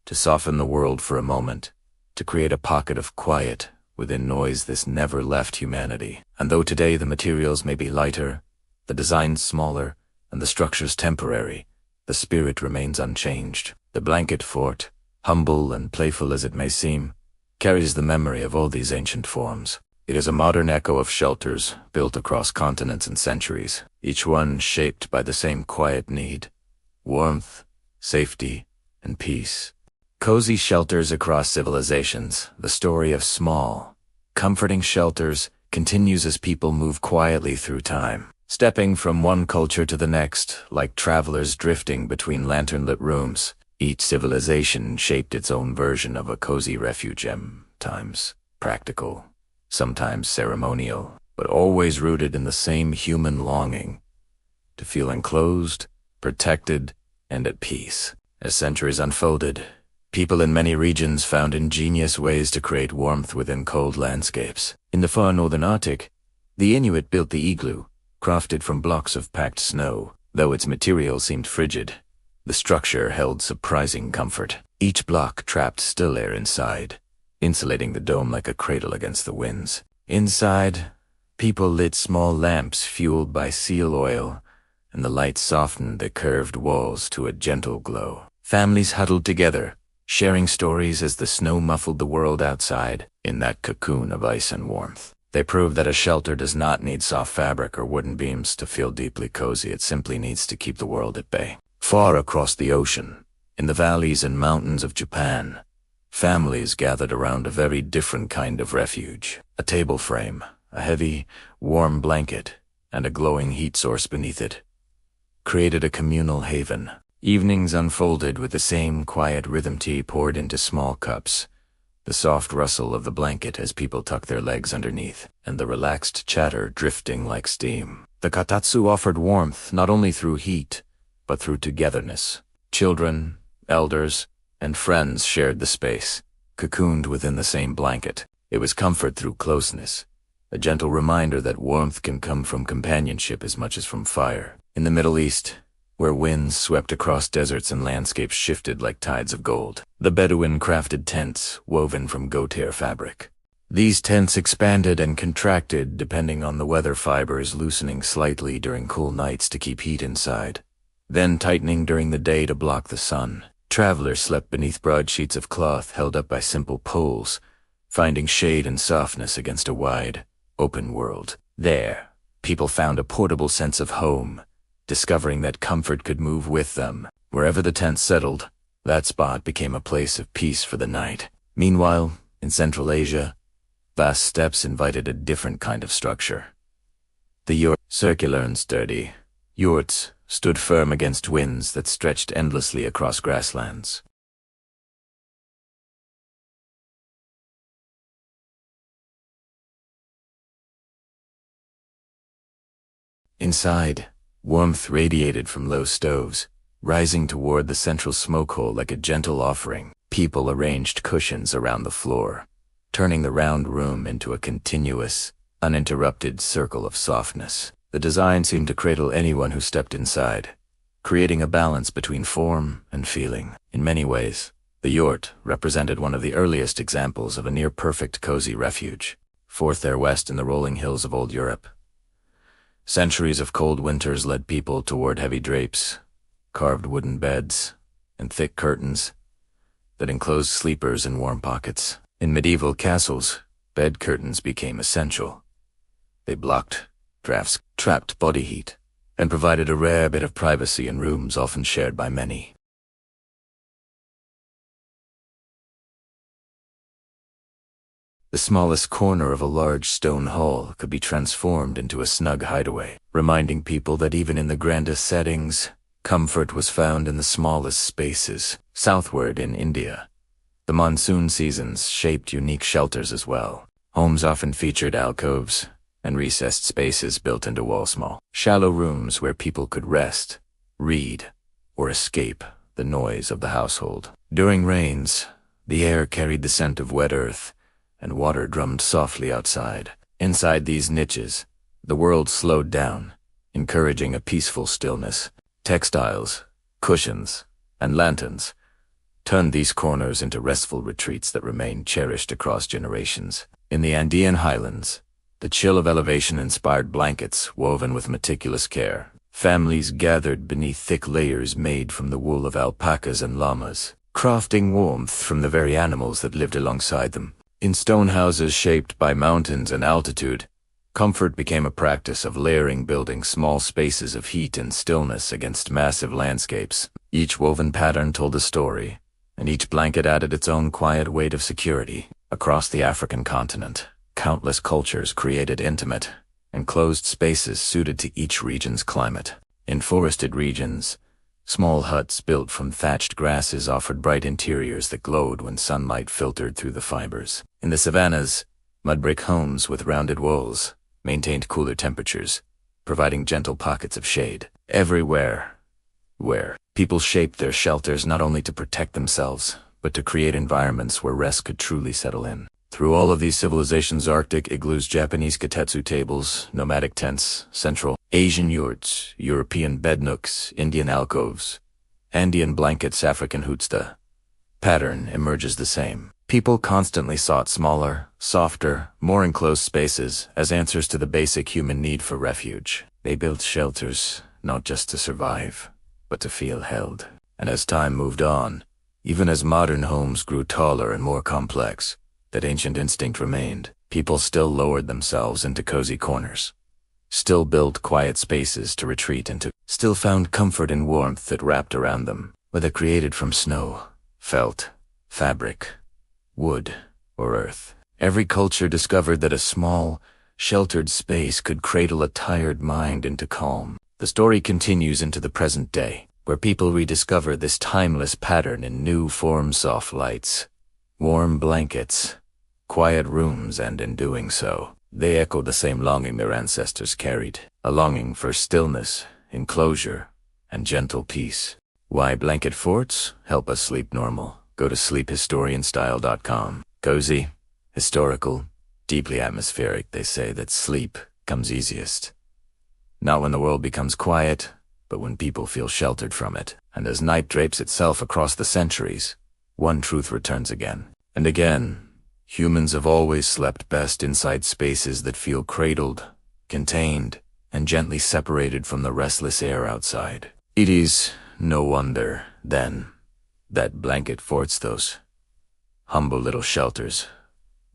to soften the world for a moment, to create a pocket of quiet within noise. This never left humanity. And though today the materials may be lighter, the designs smaller, and the structures temporary, the spirit remains unchanged. The blanket fort, humble and playful as it may seem, carries the memory of all these ancient forms. It is a modern echo of shelters built across continents and centuries, each one shaped by the same quiet need: warmth, safety, and peace. Cozy shelters across civilizations. The story of small, comforting shelters continues as people move quietly through time, stepping from one culture to the next, like travelers drifting between lantern-lit rooms. Each civilization shaped its own version of a cozy refuge, sometimes practical, sometimes ceremonial, but always rooted in the same human longing to feel enclosed, protected, and at peace. As centuries unfolded, people in many regions found ingenious ways to create warmth within cold landscapes. In the far northern Arctic, the Inuit built the igloo, crafted from blocks of packed snow. Though its material seemed frigid, the structure held surprising comfort. Each block trapped still air inside, insulating the dome like a cradle against the winds. Inside, people lit small lamps fueled by seal oil, and the light softened the curved walls to a gentle glow. Families huddled together, sharing stories as the snow muffled the world outside. In that cocoon of ice and warmth, they proved that a shelter does not need soft fabric or wooden beams to feel deeply cozy. It simply needs to keep the world at bay. Far across the ocean, in the valleys and mountains of Japan, families gathered around a very different kind of refuge. A table frame, a heavy, warm blanket, and a glowing heat source beneath it created a communal haven. Evenings unfolded with the same quiet rhythm: tea poured into small cups, the soft rustle of the blanket as people tucked their legs underneath, and the relaxed chatter drifting like steam. The kotatsu offered warmth not only through heat, but through togetherness. Children, elders, and friends shared the space, cocooned within the same blanket. It was comfort through closeness, a gentle reminder that warmth can come from companionship as much as from fire. In the Middle East, where winds swept across deserts and landscapes shifted like tides of gold, the Bedouin crafted tents woven from goat hair fabric. These tents expanded and contracted depending on the weather, fibers loosening slightly during cool nights to keep heat inside, then tightening during the day to block the sun. Travelers slept beneath broad sheets of cloth held up by simple poles, finding shade and softness against a wide, open world. There, people found a portable sense of home, discovering that comfort could move with them. Wherever the tent settled, that spot became a place of peace for the night. Meanwhile, in Central Asia, vast steppes invited a different kind of structure. The yurt, circular and sturdy, yurts stood firm against winds that stretched endlessly across grasslands. Inside, warmth radiated from low stoves, rising toward the central smoke hole like a gentle offering. People arranged cushions around the floor, turning the round room into a continuous, uninterrupted circle of softness. The design seemed to cradle anyone who stepped inside, creating a balance between form and feeling. In many ways, the yurt represented one of the earliest examples of a near-perfect cozy refuge, forth there west in the rolling hills of old Europe. Centuries of cold winters led people toward heavy drapes, carved wooden beds, and thick curtains that enclosed sleepers in warm pockets. In medieval castles, bed curtains became essential. They blocked drafts, trapped body heat, and provided a rare bit of privacy in rooms often shared by many. The smallest corner of a large stone hall could be transformed into a snug hideaway, reminding people that even in the grandest settings, comfort was found in the smallest spaces. Southward in India, the monsoon seasons shaped unique shelters as well. Homes often featured alcoves and recessed spaces built into walls, small, shallow rooms where people could rest, read, or escape the noise of the household. During rains, the air carried the scent of wet earth, and water drummed softly outside. Inside these niches, the world slowed down, encouraging a peaceful stillness. Textiles, cushions, and lanterns turned these corners into restful retreats that remained cherished across generations. In the Andean highlands, the chill of elevation inspired blankets woven with meticulous care. Families gathered beneath thick layers made from the wool of alpacas and llamas, crafting warmth from the very animals that lived alongside them. In stone houses shaped by mountains and altitude, comfort became a practice of layering, building small spaces of heat and stillness against massive landscapes. Each woven pattern told a story, and each blanket added its own quiet weight of security. Across the African continent, countless cultures created intimate, enclosed spaces suited to each region's climate. In forested regions, small huts built from thatched grasses offered bright interiors that glowed when sunlight filtered through the fibers. In the savannas, mud brick homes with rounded walls maintained cooler temperatures, providing gentle pockets of shade. Everywhere, where people shaped their shelters not only to protect themselves, but to create environments where rest could truly settle in. Through all of these civilizations, Arctic igloos, Japanese katetsu tables, nomadic tents, Central Asian yurts, European bed nooks, Indian alcoves, Andean blankets, African hutsta, pattern emerges the same. People constantly sought smaller, softer, more enclosed spaces as answers to the basic human need for refuge. They built shelters not just to survive, but to feel held. And as time moved on, even as modern homes grew taller and more complex, that ancient instinct remained. People still lowered themselves into cozy corners, still built quiet spaces to retreat into, still found comfort in warmth that wrapped around them, whether created from snow, felt, fabric, wood, or earth. Every culture discovered that a small, sheltered space could cradle a tired mind into calm. The story continues into the present day, where people rediscover this timeless pattern in new forms: soft lights, warm blankets, quiet rooms, and in doing so, they echo the same longing their ancestors carried, a longing for stillness, enclosure, and gentle peace. Why blanket forts help us sleep normal? Go to sleephistorianstyle.com. Cozy, historical, deeply atmospheric. They say that sleep comes easiest, not when the world becomes quiet, but when people feel sheltered from it. And as night drapes itself across the centuries, one truth returns again and again. Humans have always slept best inside spaces that feel cradled, contained, and gently separated from the restless air outside. It is no wonder, then, that blanket forts, those humble little shelters,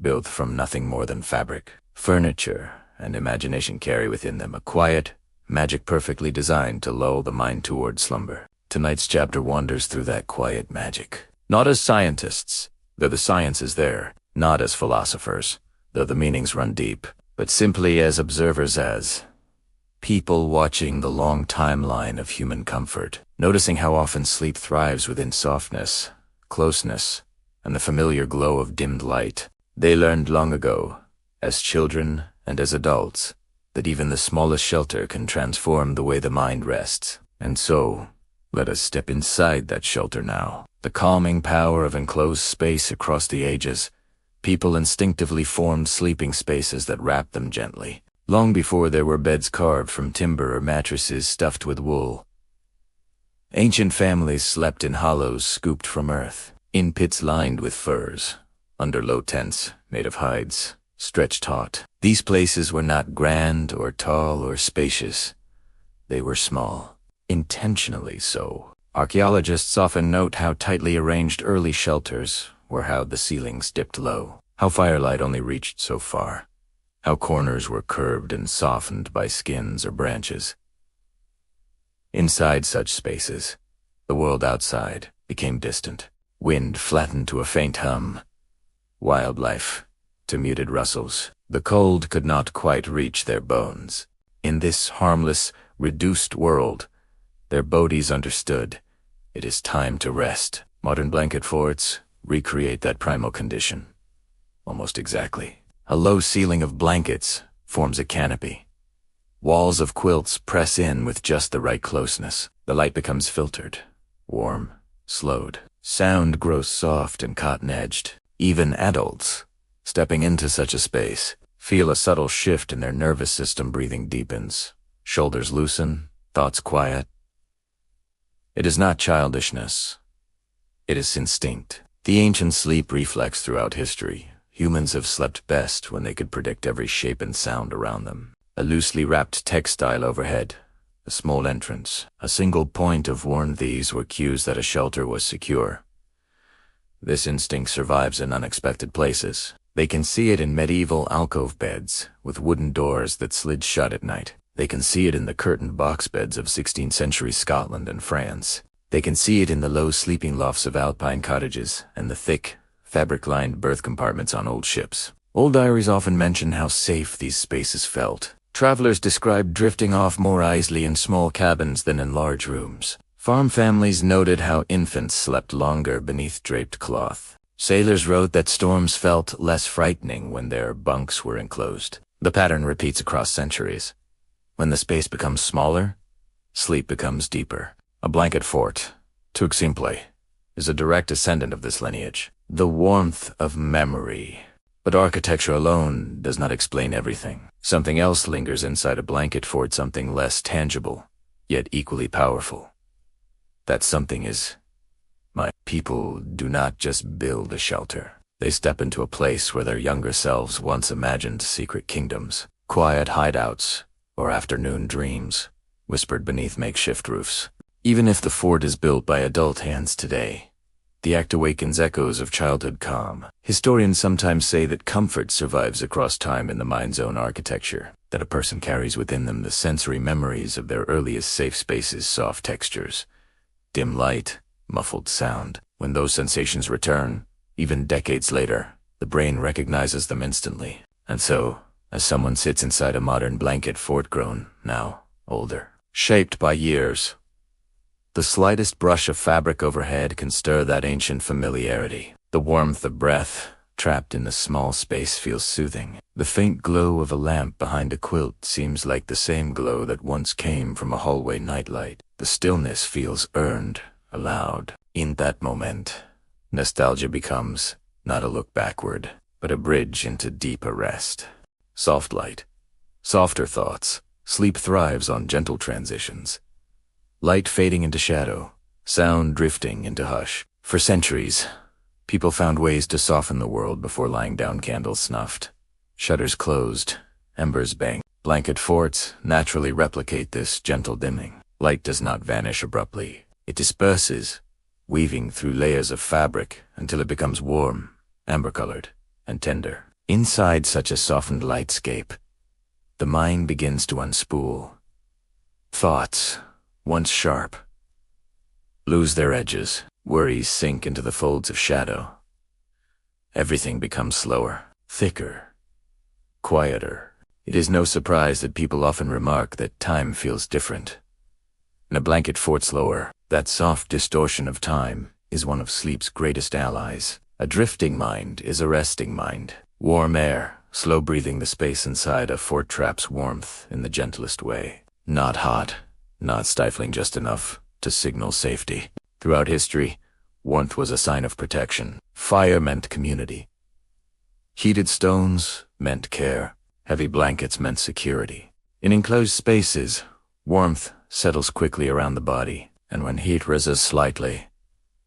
built from nothing more than fabric, furniture, and imagination, carry within them a quiet magic perfectly designed to lull the mind toward slumber. Tonight's chapter wanders through that quiet magic, not as scientists, though the science is there, not as philosophers, though the meanings run deep, but simply as observers, as people watching the long timeline of human comfort, noticing how often sleep thrives within softness, closeness, and the familiar glow of dimmed light. They learned long ago, as children and as adults, that even the smallest shelter can transform the way the mind rests. And so, let us step inside that shelter now. The calming power of enclosed space across the ages. People instinctively formed sleeping spaces that wrapped them gently, long before there were beds carved from timber or mattresses stuffed with wool. Ancient families slept in hollows scooped from earth, in pits lined with furs, under low tents made of hides, stretched taut. These places were not grand or tall or spacious. They were small, intentionally so. Archaeologists often note how tightly arranged early shelters were, how the ceilings dipped low, how firelight only reached so far, how corners were curved and softened by skins or branches. Inside such spaces, the world outside became distant. Wind flattened to a faint hum, wildlife to muted rustles. The cold could not quite reach their bones. In this harmless, reduced world, their bodies understood, it is time to rest. Modern blanket forts recreate that primal condition. Almost exactly. A low ceiling of blankets forms a canopy. Walls of quilts press in with just the right closeness. The light becomes filtered, warm, slowed. Sound grows soft and cotton-edged. Even adults, stepping into such a space, feel a subtle shift in their nervous system. Breathing deepens, shoulders loosen, thoughts quiet. It is not childishness. It is instinct. The ancient sleep reflex throughout history. Humans have slept best when they could predict every shape and sound around them. A loosely wrapped textile overhead, a small entrance, a single point of warning. These were cues that a shelter was secure. This instinct survives in unexpected places. They can see it in medieval alcove beds with wooden doors that slid shut at night. They can see it in the curtained box beds of 16th century Scotland and France. They can see it in the low sleeping lofts of alpine cottages and the thick, fabric-lined berth compartments on old ships. Old diaries often mention how safe these spaces felt. Travelers described drifting off more easily in small cabins than in large rooms. Farm families noted how infants slept longer beneath draped cloth. Sailors wrote that storms felt less frightening when their bunks were enclosed. The pattern repeats across centuries. When the space becomes smaller, sleep becomes deeper. A blanket fort, tout simple, is a direct descendant of this lineage. The warmth of memory. But architecture alone does not explain everything. Something else lingers inside a blanket fort, something less tangible, yet equally powerful. That something is my people do not just build a shelter. They step into a place where their younger selves once imagined secret kingdoms, quiet hideouts, or afternoon dreams, whispered beneath makeshift roofs. Even if the fort is built by adult hands today, the act awakens echoes of childhood calm. Historians sometimes say that comfort survives across time in the mind's own architecture, that a person carries within them the sensory memories of their earliest safe spaces, soft textures, dim light, muffled sound. When those sensations return, even decades later, the brain recognizes them instantly. And so, as someone sits inside a modern blanket fort, grown, now older, shaped by years, the slightest brush of fabric overhead can stir that ancient familiarity. The warmth of breath, trapped in a small space, feels soothing. The faint glow of a lamp behind a quilt seems like the same glow that once came from a hallway nightlight. The stillness feels earned, allowed. In that moment, nostalgia becomes not a look backward, but a bridge into deeper rest. Soft light, softer thoughts. Sleep thrives on gentle transitions. Light fading into shadow, sound drifting into hush. For centuries, people found ways to soften the world before lying down, candles snuffed, shutters closed, embers banged. Blanket forts naturally replicate this gentle dimming. Light does not vanish abruptly. It disperses, weaving through layers of fabric until it becomes warm, amber-colored, and tender. Inside such a softened lightscape, the mind begins to unspool. Thoughts, once sharp, lose their edges. Worries sink into the folds of shadow. Everything becomes slower, thicker, quieter. It is no surprise that people often remark that time feels different. In a blanket fort, slower, that soft distortion of time is one of sleep's greatest allies. A drifting mind is a resting mind. Warm air, slow breathing the space inside a fort traps warmth in the gentlest way. Not hot, not stifling, just enough to signal safety. Throughout history, warmth was a sign of protection. Fire meant community. Heated stones meant care. Heavy blankets meant security. In enclosed spaces, warmth settles quickly around the body, and when heat rises slightly,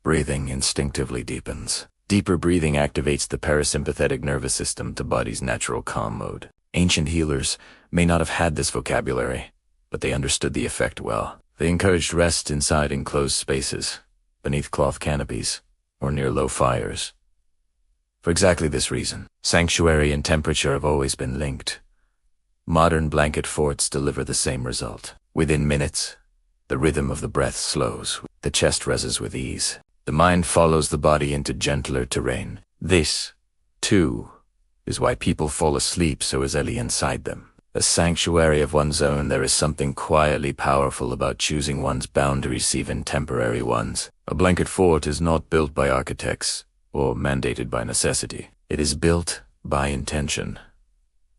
breathing instinctively deepens. Deeper breathing activates the parasympathetic nervous system to body's natural calm mode. Ancient healers may not have had this vocabulary, but they understood the effect well. They encouraged rest inside enclosed spaces, beneath cloth canopies, or near low fires. For exactly this reason, sanctuary and temperature have always been linked. Modern blanket forts deliver the same result. Within minutes, the rhythm of the breath slows, the chest rises with ease. The mind follows the body into gentler terrain. This, too, is why people fall asleep so easily inside them. A sanctuary of one's own, there is something quietly powerful about choosing one's boundaries, even temporary ones. A blanket fort is not built by architects or mandated by necessity. It is built by intention,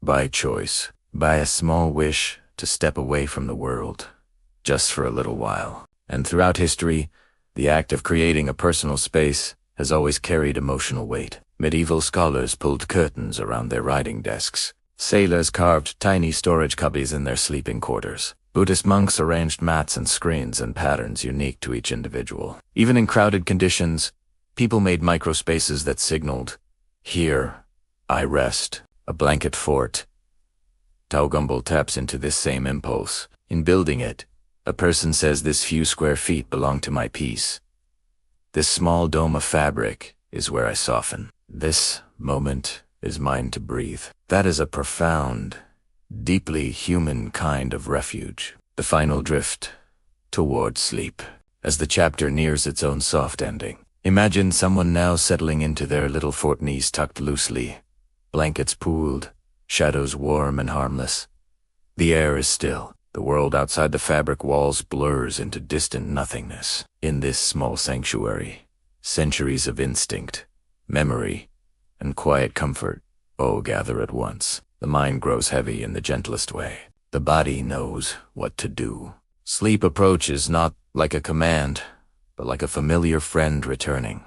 by choice, by a small wish to step away from the world, just for a little while. And throughout history, the act of creating a personal space has always carried emotional weight. Medieval scholars pulled curtains around their writing desks. Sailors carved tiny storage cubbies in their sleeping quarters. Buddhist monks arranged mats and screens in patterns unique to each individual. Even in crowded conditions, people made microspaces that signaled, "Here, I rest." A blanket fort. Taugumbel taps into this same impulse. In building it, a person says, "This few square feet belong to my peace. This small dome of fabric is where I soften. This moment is mine to breathe." That is a profound, deeply human kind of refuge. The final drift toward sleep. As the chapter nears its own soft ending, imagine someone now settling into their little fort, knees tucked loosely, blankets pooled, shadows warm and harmless. The air is still. The world outside the fabric walls blurs into distant nothingness. In this small sanctuary, centuries of instinct, memory, and quiet comfort all gather at once. The mind grows heavy in the gentlest way. The body knows what to do. Sleep approaches not like a command, but like a familiar friend returning.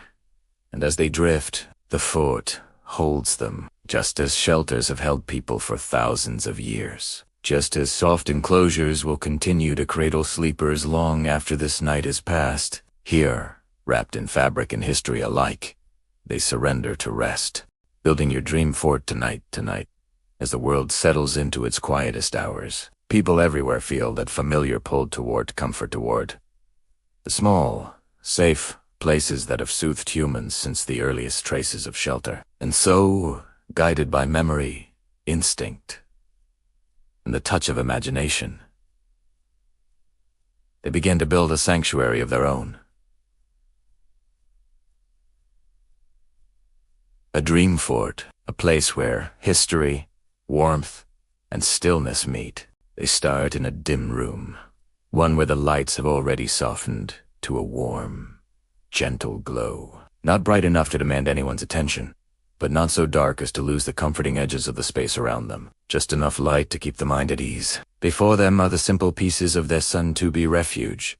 And as they drift, the fort holds them, just as shelters have held people for thousands of years. Just as soft enclosures will continue to cradle sleepers long after this night is past, here, wrapped in fabric and history alike, they surrender to rest. Building your dream fort tonight, as the world settles into its quietest hours. People everywhere feel that familiar pull toward comfort, toward the small, safe places that have soothed humans since the earliest traces of shelter. And so, guided by memory, instinct, and the touch of imagination, they began to build a sanctuary of their own. A dream fort, a place where history, warmth, and stillness meet. They start in a dim room, one where the lights have already softened to a warm, gentle glow. Not bright enough to demand anyone's attention, but not so dark as to lose the comforting edges of the space around them. Just enough light to keep the mind at ease. Before them are the simple pieces of their sun-to-be refuge.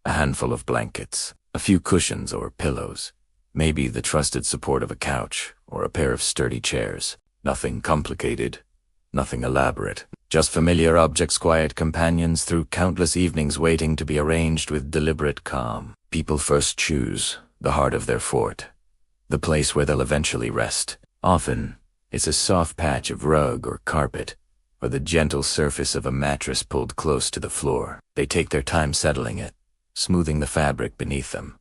A handful of blankets, a few cushions or pillows, maybe the trusted support of a couch or a pair of sturdy chairs. Nothing complicated, nothing elaborate. Just familiar objects, quiet companions through countless evenings waiting to be arranged with deliberate calm. People first choose the heart of their fort, the place where they'll eventually rest. Often, it's a soft patch of rug or carpet, or the gentle surface of a mattress pulled close to the floor. They take their time settling it, smoothing the fabric beneath them.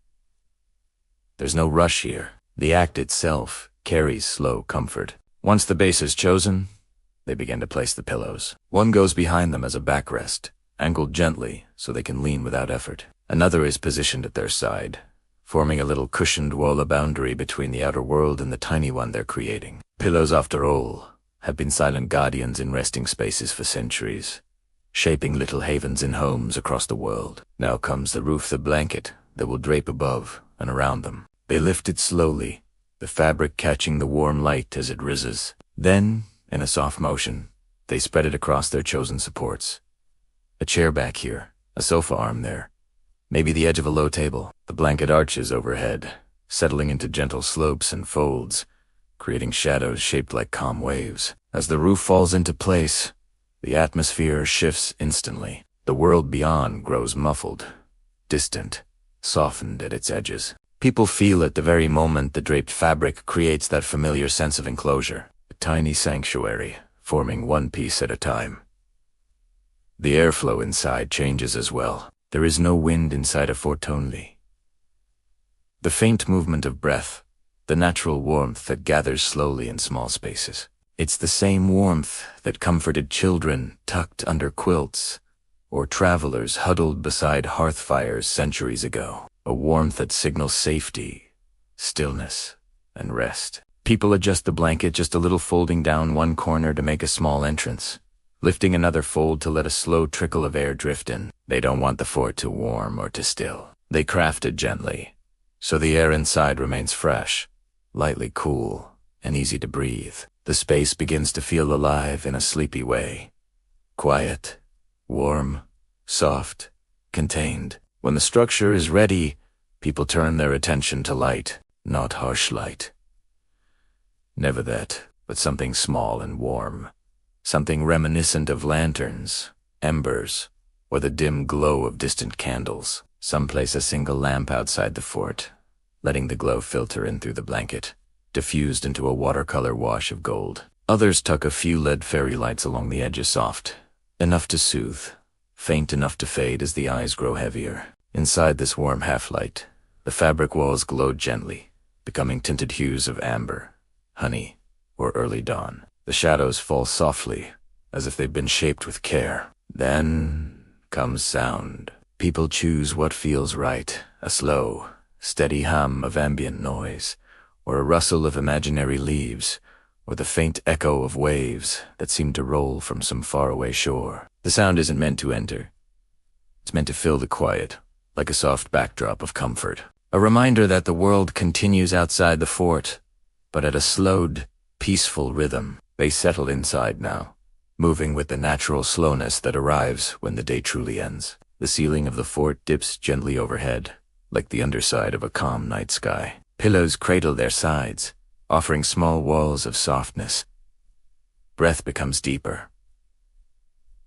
There's no rush here. The act itself carries slow comfort. Once the base is chosen, they begin to place the pillows. One goes behind them as a backrest, angled gently so they can lean without effort. Another is positioned at their side, forming a little cushioned wall, a boundary between the outer world and the tiny one they're creating. Pillows, after all, have been silent guardians in resting spaces for centuries, shaping little havens in homes across the world. Now comes the roof, the blanket that will drape above and around them. They lift it slowly, the fabric catching the warm light as it rises. Then In a soft motion, they spread it across their chosen supports. A chair back here, a sofa arm there, maybe the edge of a low table. The blanket arches overhead, settling into gentle slopes and folds, creating shadows shaped like calm waves. As the roof falls into place, the atmosphere shifts instantly. The world beyond grows muffled, distant, softened at its edges. People feel at the very moment the draped fabric creates that familiar sense of enclosure, a tiny sanctuary, forming one piece at a time. The airflow inside changes as well. There is no wind inside a fort only. The faint movement of breath, the natural warmth that gathers slowly in small spaces. It's the same warmth that comforted children tucked under quilts, or travelers huddled beside hearth fires centuries ago. A warmth that signals safety, stillness, and rest. People adjust the blanket just a little, folding down one corner to make a small entrance, lifting another fold to let a slow trickle of air drift in. They don't want the fort to warm or to still. They craft it gently, so the air inside remains fresh, lightly cool, and easy to breathe. The space begins to feel alive in a sleepy way. Quiet, warm, soft, contained. When the structure is ready, people turn their attention to light, not harsh light. Never that, but something small and warm. Something reminiscent of lanterns, embers, or the dim glow of distant candles. Some place a single lamp outside the fort, letting the glow filter in through the blanket, diffused into a watercolor wash of gold. Others tuck a few lead fairy lights along the edges, soft, enough to soothe, faint enough to fade as the eyes grow heavier. Inside this warm half-light, the fabric walls glowed gently, becoming tinted hues of amber, honey, or early dawn. The shadows fall softly, as if they've been shaped with care. Then comes sound. People choose what feels right, a slow, steady hum of ambient noise, or a rustle of imaginary leaves, or the faint echo of waves that seem to roll from some faraway shore. The sound isn't meant to enter. It's meant to fill the quiet, like a soft backdrop of comfort. A reminder that the world continues outside the fort, but at a slowed, peaceful rhythm. They settle inside now, moving with the natural slowness that arrives when the day truly ends. The ceiling of the fort dips gently overhead, like the underside of a calm night sky. Pillows cradle their sides, offering small walls of softness. Breath becomes deeper.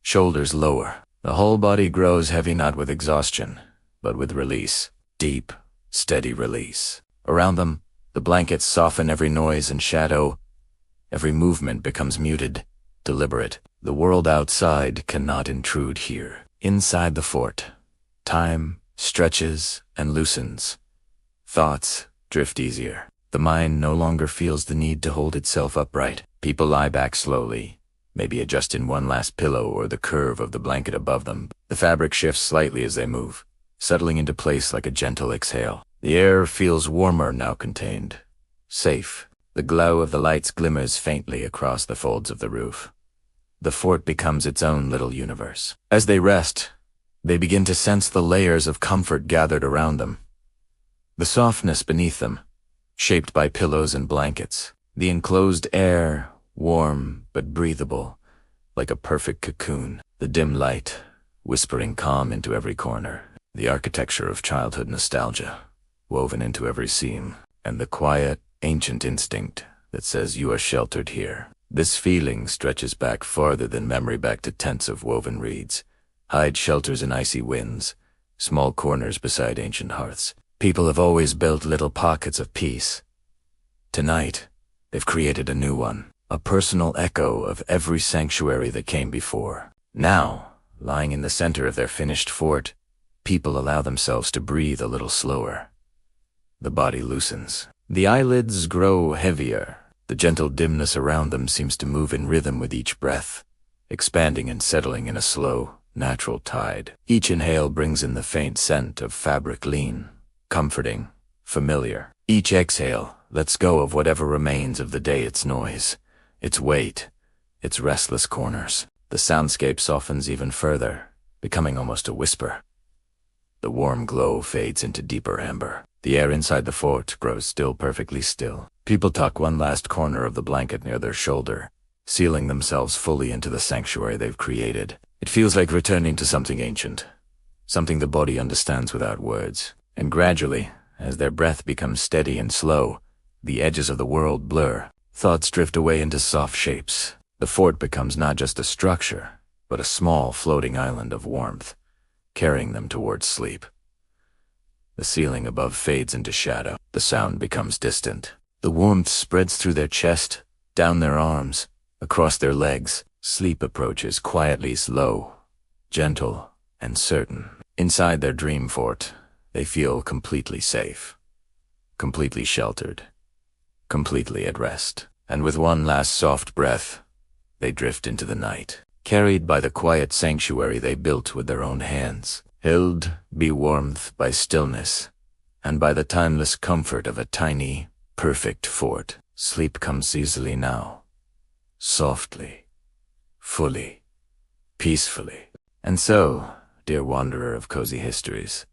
Shoulders lower. The whole body grows heavy, not with exhaustion, but with release. Deep, steady release. Around them, the blankets soften every noise and shadow. Every movement becomes muted, deliberate. The world outside cannot intrude here. Inside the fort, time stretches and loosens. Thoughts drift easier. The mind no longer feels the need to hold itself upright. People lie back slowly, maybe adjusting one last pillow or the curve of the blanket above them. The fabric shifts slightly as they move, settling into place like a gentle exhale. The air feels warmer now, contained, safe. The glow of the lights glimmers faintly across the folds of the roof. The fort becomes its own little universe. As they rest, they begin to sense the layers of comfort gathered around them. The softness beneath them, shaped by pillows and blankets. The enclosed air, warm but breathable, like a perfect cocoon. The dim light, whispering calm into every corner. The architecture of childhood nostalgia, woven into every seam. And the quiet, ancient instinct that says you are sheltered here. This feeling stretches back farther than memory, back to tents of woven reeds, hide shelters in icy winds, small corners beside ancient hearths. People have always built little pockets of peace. Tonight, they've created a new one, a personal echo of every sanctuary that came before. Now, lying in the center of their finished fort, people allow themselves to breathe a little slower. The body loosens. The eyelids grow heavier. The gentle dimness around them seems to move in rhythm with each breath, expanding and settling in a slow, natural tide. Each inhale brings in the faint scent of fabric, lean, comforting, familiar. Each exhale lets go of whatever remains of the day, its noise, its weight, its restless corners. The soundscape softens even further, becoming almost a whisper. The warm glow fades into deeper amber. The air inside the fort grows still, perfectly still. People tuck one last corner of the blanket near their shoulder, sealing themselves fully into the sanctuary they've created. It feels like returning to something ancient, something the body understands without words. And gradually, as their breath becomes steady and slow, the edges of the world blur. Thoughts drift away into soft shapes. The fort becomes not just a structure, but a small floating island of warmth, carrying them towards sleep. The ceiling above fades into shadow. The sound becomes distant. The warmth spreads through their chest, down their arms, across their legs. Sleep approaches quietly, slow, gentle, and certain. Inside their dream fort, they feel completely safe, completely sheltered, completely at rest. And with one last soft breath, they drift into the night, carried by the quiet sanctuary they built with their own hands, held be warmth by stillness, and by the timeless comfort of a tiny, perfect fort. Sleep comes easily now, softly, fully, peacefully. And so, dear wanderer of cozy histories,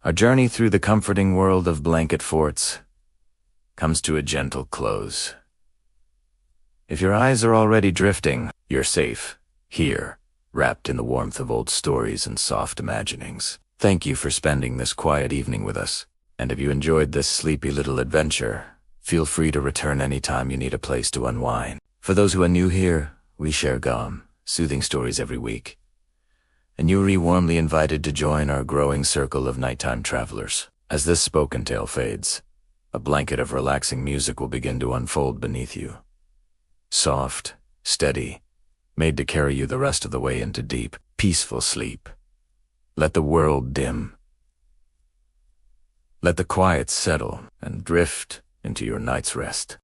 our journey through the comforting world of blanket forts comes to a gentle close. If your eyes are already drifting, you're safe, here, wrapped in the warmth of old stories and soft imaginings. Thank you for spending this quiet evening with us, and if you enjoyed this sleepy little adventure, feel free to return anytime you need a place to unwind. For those who are new here, we share calm, soothing stories every week, and you're warmly invited to join our growing circle of nighttime travelers. As this spoken tale fades, a blanket of relaxing music will begin to unfold beneath you. Soft, steady, made to carry you the rest of the way into deep, peaceful sleep. Let the world dim. Let the quiet settle and drift into your night's rest.